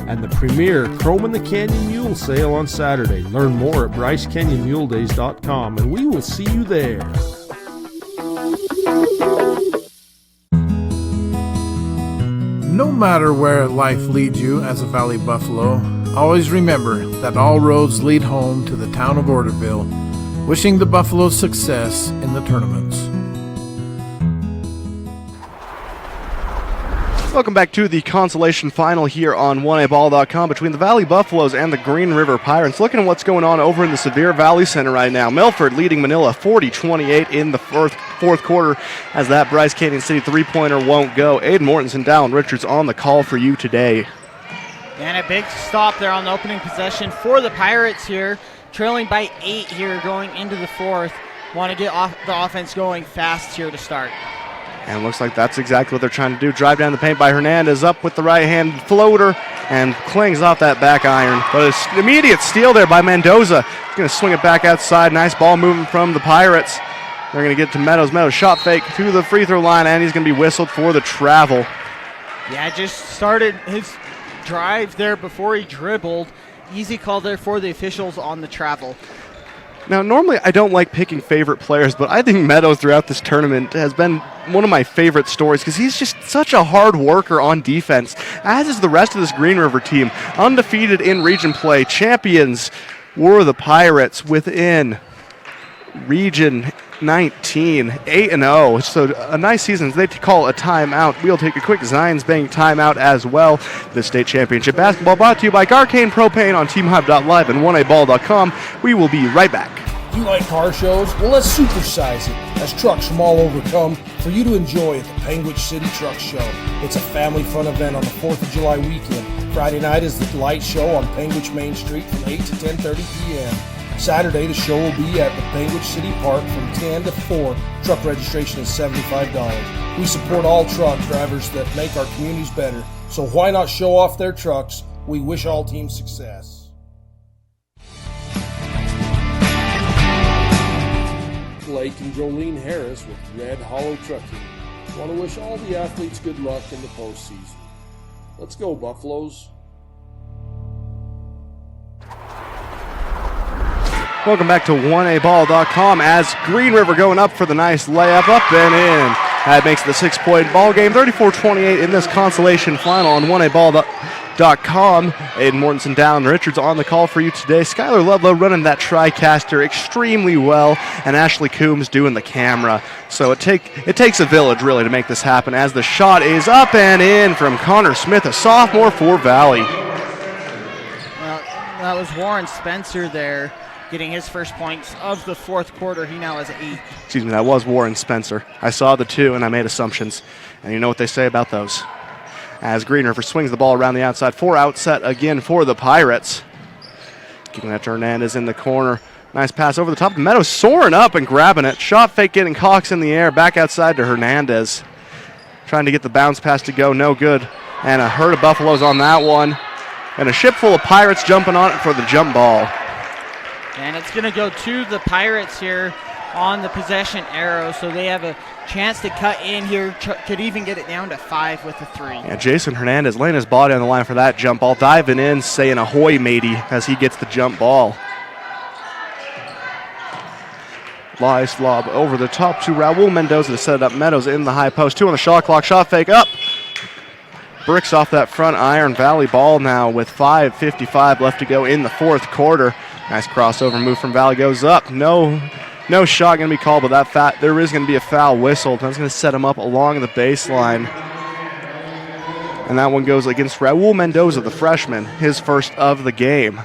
And the premier Chrome in the Canyon Mule Sale on Saturday. Learn more at BryceCanyonMuleDays.com, and we will see you there. No matter where life leads you as a Valley Buffalo, always remember that all roads lead home to the town of Orderville. Wishing the Buffaloes success in the tournaments. Welcome back to the consolation final here on 1aball.com between the Valley Buffaloes and the Green River Pirates. Looking at what's going on over in the Sevier Valley Center right now. Milford leading Manila 40-28 in the fourth quarter, as that Bryce Canyon City three-pointer won't go. Aiden Mortensen, Dallin Richards on the call for you today. And a big stop there on the opening possession for the Pirates here, trailing by 8 here going into the fourth. Want to get the offense going fast here to start. And looks like that's exactly what they're trying to do. Drive down the paint by Hernandez, up with the right-hand floater, and clings off that back iron. But an immediate steal there by Mendoza. He's going to swing it back outside. Nice ball movement from the Pirates. They're going to get to Meadows. Meadows shot fake to the free throw line, and he's going to be whistled for the travel. Yeah, just started his drive there before he dribbled. Easy call there for the officials on the travel. Now, normally I don't like picking favorite players, but I think Meadows throughout this tournament has been one of my favorite stories because he's just such a hard worker on defense, as is the rest of this Green River team. Undefeated in region play. Champions were the Pirates within Region 19, 8-0. So a nice season. They call a timeout. We'll take a quick Zions Bank timeout as well. The state championship basketball brought to you by Garcane Propane on TeamHive.live and 1aball.com. We will be right back. You like car shows? Well, let's supersize it as trucks from all over come for you to enjoy at the Panguitch City Truck Show. It's a family fun event on the 4th of July weekend. Friday night is the light show on Panguitch Main Street from 8 to 10:30 p.m. Saturday, the show will be at the Panguitch City Park from 10 to 4. Truck registration is $75. We support all truck drivers that make our communities better, so why not show off their trucks? We wish all teams success. Blake and Jolene Harris with Red Hollow Trucking want to wish all the athletes good luck in the postseason. Let's go, Buffaloes. Welcome back to 1aball.com as Green River going up for the nice layup, up and in. That makes it a 6-point ball game, 34-28 in this consolation final on 1aball.com. Aiden Mortensen, Dallin Richards on the call for you today. Skylar Ludlow running that TriCaster extremely well, and Ashley Coombs doing the camera. So it takes a village really to make this happen as the shot is up and in from Connor Smith, a sophomore for Valley. Well, that was Warren Spencer there, getting his first points of the fourth quarter. He now has 8. Excuse me, that was Warren Spencer. I saw the 2 and I made assumptions. And you know what they say about those. As Green River swings the ball around the outside. 4 outset again for the Pirates. Giving that to Hernandez in the corner. Nice pass over the top. Meadows soaring up and grabbing it. Shot fake getting Cox in the air. Back outside to Hernandez. Trying to get the bounce pass to go. No good. And a herd of Buffaloes on that one. And a ship full of Pirates jumping on it for the jump ball. And it's going to go to the Pirates here on the possession arrow, so they have a chance to cut in here. Could even get it down to 5 with a 3. Yeah, Jason Hernandez laying his body on the line for that jump ball, diving in, saying ahoy, matey, as he gets the jump ball. Lies lob over the top to Raul Mendoza to set it up. Meadows in the high post. 2 on the shot clock. Shot fake up. Bricks off that front iron. Valley ball now with 5:55 left to go in the fourth quarter. Nice crossover move from Valley. Goes up. No shot going to be called, but there is going to be a foul whistled. That's going to set him up along the baseline. And that one goes against Raul Mendoza, the freshman, his first of the game.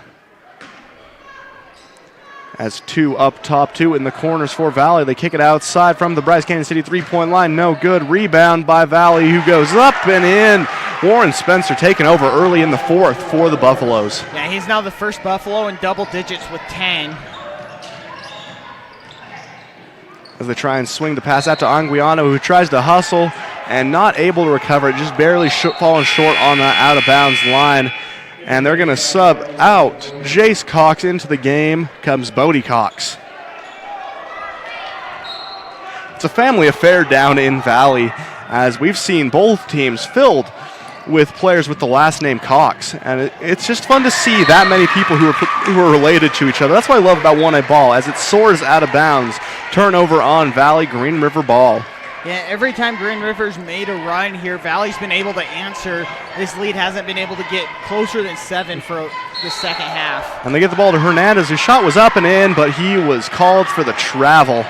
As 2 up top, 2 in the corners for Valley. They kick it outside from the Bryce Canyon City 3-point line. No good. Rebound by Valley, who goes up and in. Warren Spencer taking over early in the fourth for the Buffaloes. Yeah, he's now the first Buffalo in double digits with 10. As they try and swing the pass out to Anguiano, who tries to hustle and not able to recover it, just barely falling short on the out-of-bounds line. And they're going to sub out Jace Cox into the game. Comes Bodie Cox. It's a family affair down in Valley, as we've seen both teams filled with players with the last name Cox. And it's just fun to see that many people who are related to each other. That's what I love about 1A ball, as it soars out of bounds. Turnover on Valley, Green River ball. Yeah, every time Green River's made a run here, Valley's been able to answer. This lead hasn't been able to get closer than 7 for the second half. And they get the ball to Hernandez, whose shot was up and in, but he was called for the travel.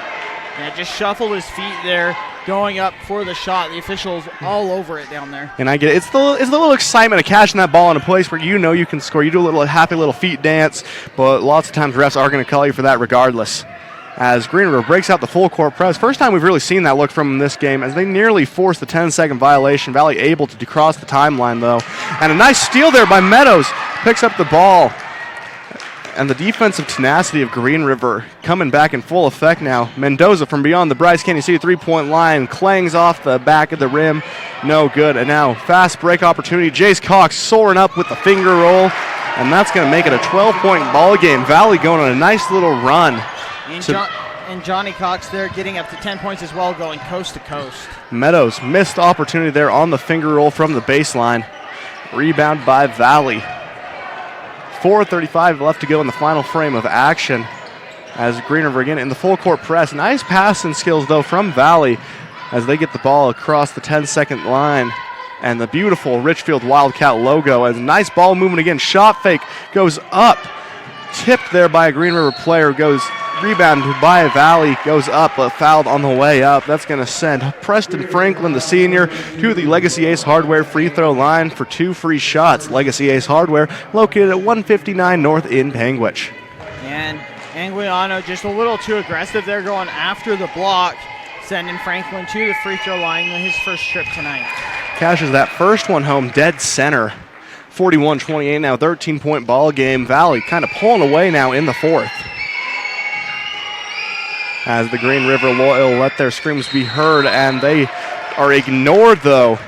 Yeah, just shuffled his feet there, going up for the shot. The officials all over it down there. And I get it. It's the little excitement of catching that ball in a place where you know you can score. You do a little happy little feet dance, but lots of times refs are going to call you for that regardless. As Green River breaks out the full court press. First time we've really seen that look from this game, as they nearly forced the 10-second violation. Valley able to cross the timeline, though. And a nice steal there by Meadows. Picks up the ball. And the defensive tenacity of Green River coming back in full effect now. Mendoza from beyond the Bryce Canyon City 3-point line clangs off the back of the rim. No good. And now fast break opportunity. Jace Cox soaring up with the finger roll. And that's going to make it a 12-point ball game. Valley going on a nice little run. and Johnny Cox there getting up to 10 points as well, going coast to coast. Meadows missed opportunity there on the finger roll from the baseline. Rebound by Valley. 4:35 left to go in the final frame of action as Green River again in the full court press. Nice passing skills though from Valley as they get the ball across the 10-second line. And the beautiful Richfield Wildcat logo as a nice ball movement again. Shot fake goes up. Tipped there by a Green River player. Goes rebounded by Valley. Goes up but fouled on the way up. That's going to send Preston Franklin, the senior, to the Legacy Ace Hardware free throw line for 2 free shots. Legacy Ace Hardware located at 159 North in Panguitch. And Anguiano just a little too aggressive there going after the block, sending Franklin to the free throw line on his first trip tonight. Cashes that first one home dead center. 41-28 now, 13-point ball game. Valley kind of pulling away now in the fourth. As the Green River Loyal let their screams be heard, and they are ignored though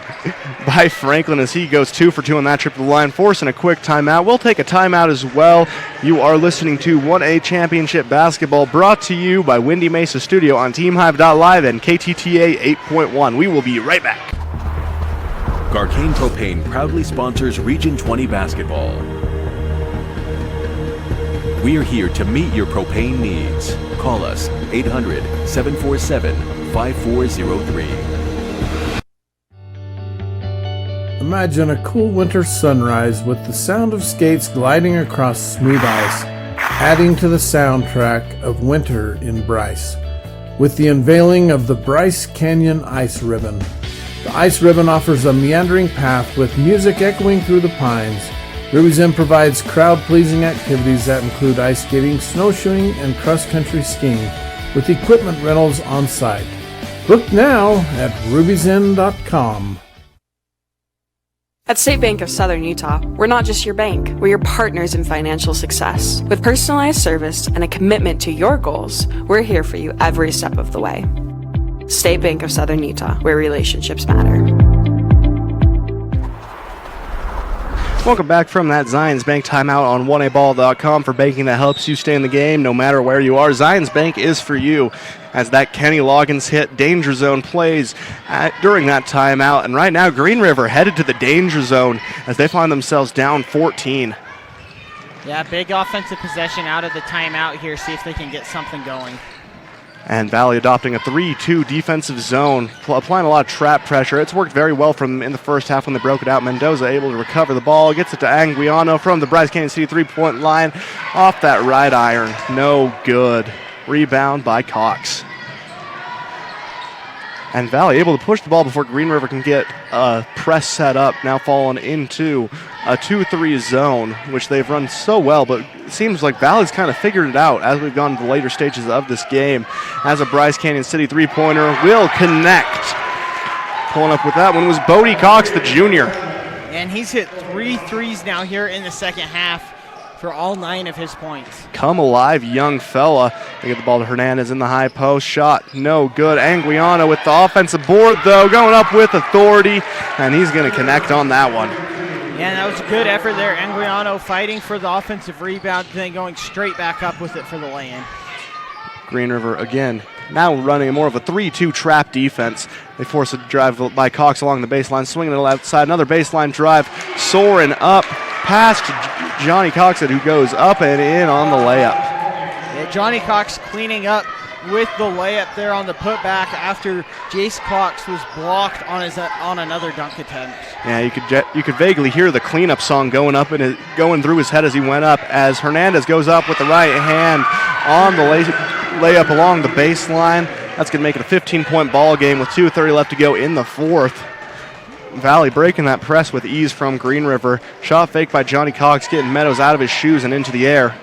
by Franklin as he goes 2 for 2 on that trip to the line, forcing a quick timeout. We'll take a timeout as well. You are listening to 1A Championship Basketball, brought to you by Windy Mesa Studio on TeamHive.live and KTTA 8.1. We will be right back. Garcane Propane proudly sponsors Region 20 basketball. We are here to meet your propane needs. Call us 800-747-5403. Imagine a cool winter sunrise with the sound of skates gliding across smooth ice, adding to the soundtrack of winter in Bryce. With the unveiling of the Bryce Canyon Ice Ribbon. The Ice Ribbon offers a meandering path with music echoing through the pines. Ruby's Inn provides crowd-pleasing activities that include ice skating, snowshoeing, and cross-country skiing, with equipment rentals on site. Book now at rubysinn.com. At State Bank of Southern Utah, we're not just your bank, we're your partners in financial success. With personalized service and a commitment to your goals, we're here for you every step of the way. State Bank of Southern Utah, where relationships matter. Welcome back from that Zions Bank timeout on 1aball.com for banking that helps you stay in the game no matter where you are. Zions Bank is for you as that Kenny Loggins hit danger zone plays during that timeout. And right now, Green River headed to the danger zone as they find themselves down 14. Yeah, big offensive possession out of the timeout here. See if they can get something going. And Valley adopting a 3-2 defensive zone, applying a lot of trap pressure. It's worked very well for them in the first half when they broke it out. Mendoza able to recover the ball, gets it to Anguiano from the Bryce Canyon City three-point line. Off that right iron, no good. Rebound by Cox. And Valley able to push the ball before Green River can get a press set up, now falling into a 2-3 zone, which they've run so well, but it seems like Valley's kind of figured it out as we've gone to the later stages of this game. As a Bryce Canyon City three-pointer will connect. Pulling up with that one was Bodie Cox, the junior. And he's hit 3 threes now here in the second half for all 9 of his points. Come alive, young fella. They get the ball to Hernandez in the high post. Shot no good. Anguiano with the offensive board, though, going up with authority, and he's going to connect on that one. Yeah, that was a good effort there. Anguiano fighting for the offensive rebound, then going straight back up with it for the lay-in. Green River again now running more of a 3-2 trap defense. They force a drive by Cox along the baseline, swinging it outside. Another baseline drive, soaring up past Johnny Cox, who goes up and in on the layup. Yeah, Johnny Cox cleaning up with the layup there on the putback after Jace Cox was blocked on another dunk attempt. Yeah, you could vaguely hear the cleanup song going through his head as he went up, as Hernandez goes up with the right hand on the layup along the baseline. That's going to make it a 15-point ball game with 2:30 left to go in the fourth. Valley breaking that press with ease from Green River. Shot fake by Johnny Cox, getting Meadows out of his shoes and into the air.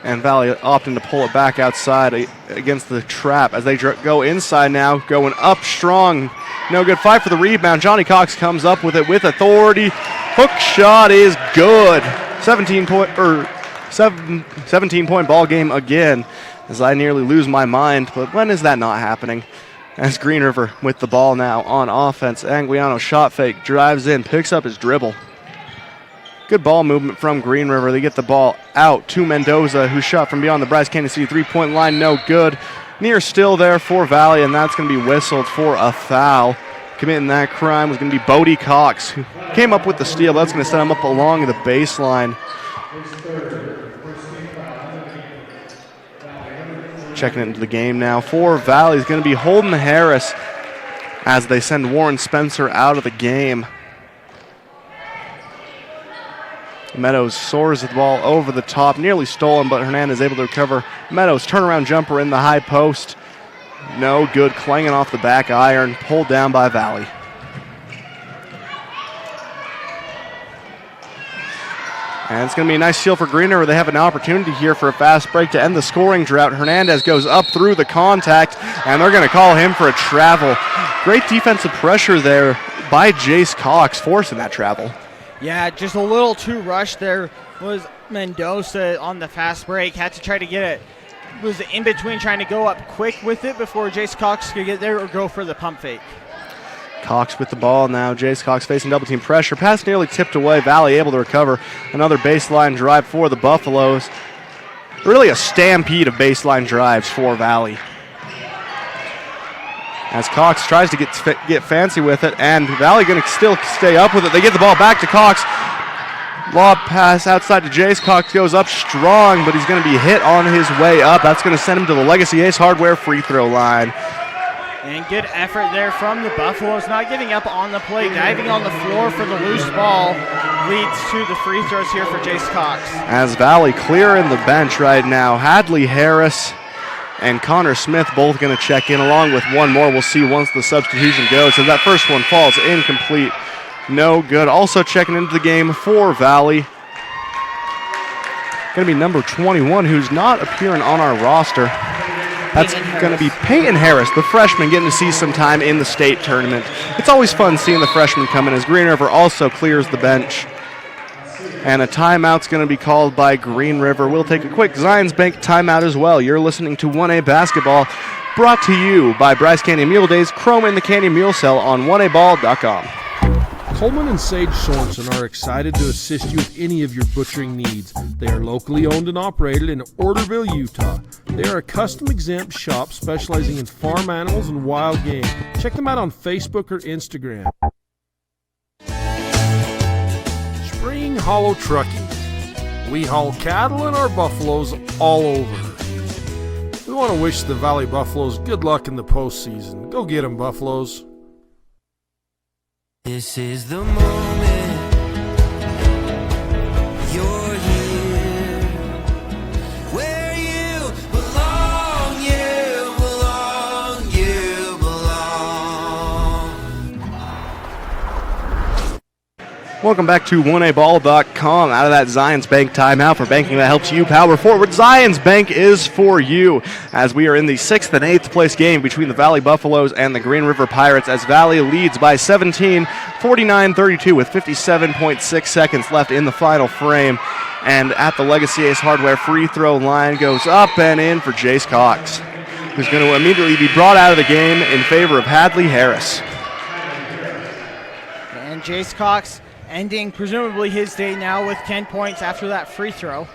And Valley opting to pull it back outside against the trap as they go inside now, going up strong. No good. Fight for the rebound. Johnny Cox comes up with it with authority. Hook shot is good. 17-point ball game again, as I nearly lose my mind. But when is that not happening? As Green River with the ball now on offense. Anguiano shot fake, drives in, picks up his dribble. Good ball movement from Green River. They get the ball out to Mendoza, who shot from beyond the Bryce Canyon City three-point line. No good. Near still there for Valley, and that's going to be whistled for a foul. Committing that crime was going to be Bodie Cox, who came up with the steal. That's going to set him up along the baseline. Checking into the game now for Valley is going to be Holden Harris as they send Warren Spencer out of the game. Meadows soars the ball over the top, nearly stolen, but Hernandez able to recover. Meadows turnaround jumper in the high post. No good, clanging off the back iron, pulled down by Valley. And it's going to be a nice steal for Green River. They have an opportunity here for a fast break to end the scoring drought. Hernandez goes up through the contact, and they're going to call him for a travel. Great defensive pressure there by Jace Cox, forcing that travel. Yeah, just a little too rushed there was Mendoza on the fast break. Had to try to get it. Was in between trying to go up quick with it before Jace Cox could get there or go for the pump fake. Cox with the ball now. Jace Cox facing double team pressure. Pass nearly tipped away. Valley able to recover. Another baseline drive for the Buffaloes. Really a stampede of baseline drives for Valley. As Cox tries to get fancy with it, and Valley going to still stay up with it. They get the ball back to Cox. Lob pass outside to Jace. Cox goes up strong, but he's going to be hit on his way up. That's going to send him to the Legacy Ace Hardware free throw line. And good effort there from the Buffaloes, not giving up on the play, diving on the floor for the loose ball, leads to the free throws here for Jace Cox. As Valley clearing the bench right now, Hadley Harris and Connor Smith both going to check in, along with one more. We'll see once the substitution goes. So that first one falls incomplete. No good. Also checking into the game for Valley, going to be number 21, who's not appearing on our roster. That's going to be Peyton Harris, the freshman, getting to see some time in the state tournament. It's always fun seeing the freshmen come in as Green River also clears the bench. And a timeout's going to be called by Green River. We'll take a quick Zions Bank timeout as well. You're listening to 1A Basketball, brought to you by Bryce Canyon Mule Days, Chrome in the Canyon Mule Cell on 1aball.com. Coleman and Sage Sorensen are excited to assist you with any of your butchering needs. They are locally owned and operated in Orderville, Utah. They are a custom-exempt shop specializing in farm animals and wild game. Check them out on Facebook or Instagram. Spring Hollow Trucking. We haul cattle and our buffaloes all over. We want to wish the Valley Buffaloes good luck in the postseason. Go get 'em, Buffaloes. This is the moment you're here, where you belong, you belong, you belong. Welcome back to 1aball.com. Out of that Zions Bank timeout for banking that helps you power forward. Zions Bank is for you as we are in the 6th and 8th place game between the Valley Buffaloes and the Green River Pirates as Valley leads by 17, 49-32 with 57.6 seconds left in the final frame. And at the Legacy Ace Hardware free throw line goes up and in for Jace Cox, who's going to immediately be brought out of the game in favor of Hadley Harris. And Jace Cox ending presumably his day now with 10 points after that free throw.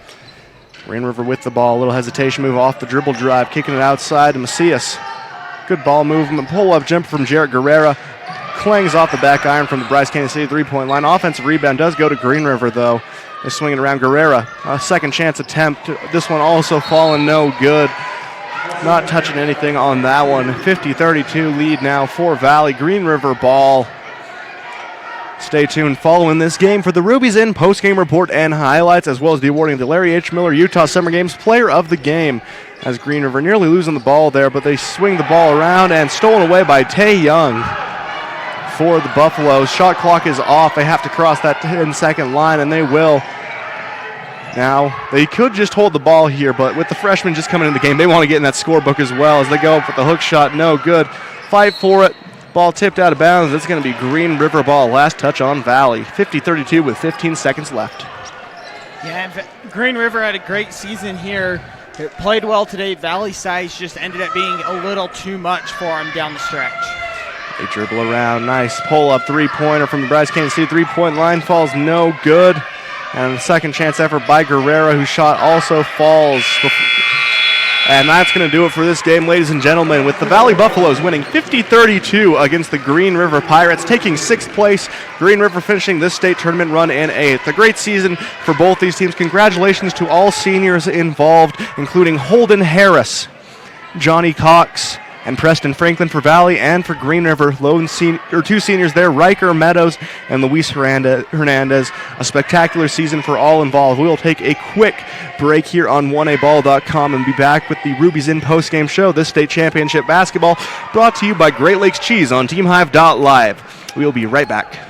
Green River with the ball, a little hesitation move off the dribble drive, kicking it outside to Macias. Good ball movement, pull-up jumper from Jarrett Guerrera. Clangs off the back iron from the Bryce Canyon City three-point line. Offensive rebound does go to Green River, though. They're swinging around Guerrera. A second chance attempt. This one also falling no good. Not touching anything on that one. 50-32 lead now for Valley. Green River ball. Stay tuned following this game for the Rubies In post-game report and highlights, as well as the awarding of the Larry H. Miller Utah Summer Games Player of the Game, as Green River nearly losing the ball there, but they swing the ball around and stolen away by Tay Young for the Buffaloes. Shot clock is off. They have to cross that 10-second line, and they will. Now, they could just hold the ball here, but with the freshmen just coming in the game, they want to get in that scorebook as well as they go up with the hook shot. No good. Fight for it. Ball tipped out of bounds. It's going to be Green River ball. Last touch on Valley. 50-32 with 15 seconds left. Yeah, Green River had a great season here. It played well today. Valley size just ended up being a little too much for them down the stretch. They dribble around. Nice pull-up three-pointer from the Bryce Canyon City three-point line. Falls no good. And a second chance effort by Guerrero, whose shot also falls. And that's going to do it for this game, ladies and gentlemen, with the Valley Buffaloes winning 50-32 against the Green River Pirates, taking 6th place. Green River finishing this state tournament run in 8th. A great season for both these teams. Congratulations to all seniors involved, including Holden Harris, Johnny Cox, and Preston Franklin for Valley, and for Green River, two seniors there, Riker Meadows and Luis Hernandez. A spectacular season for all involved. We will take a quick break here on 1aball.com and be back with the Ruby's In postgame show, this state championship basketball, brought to you by Great Lakes Cheese on teamhive.live. We will be right back.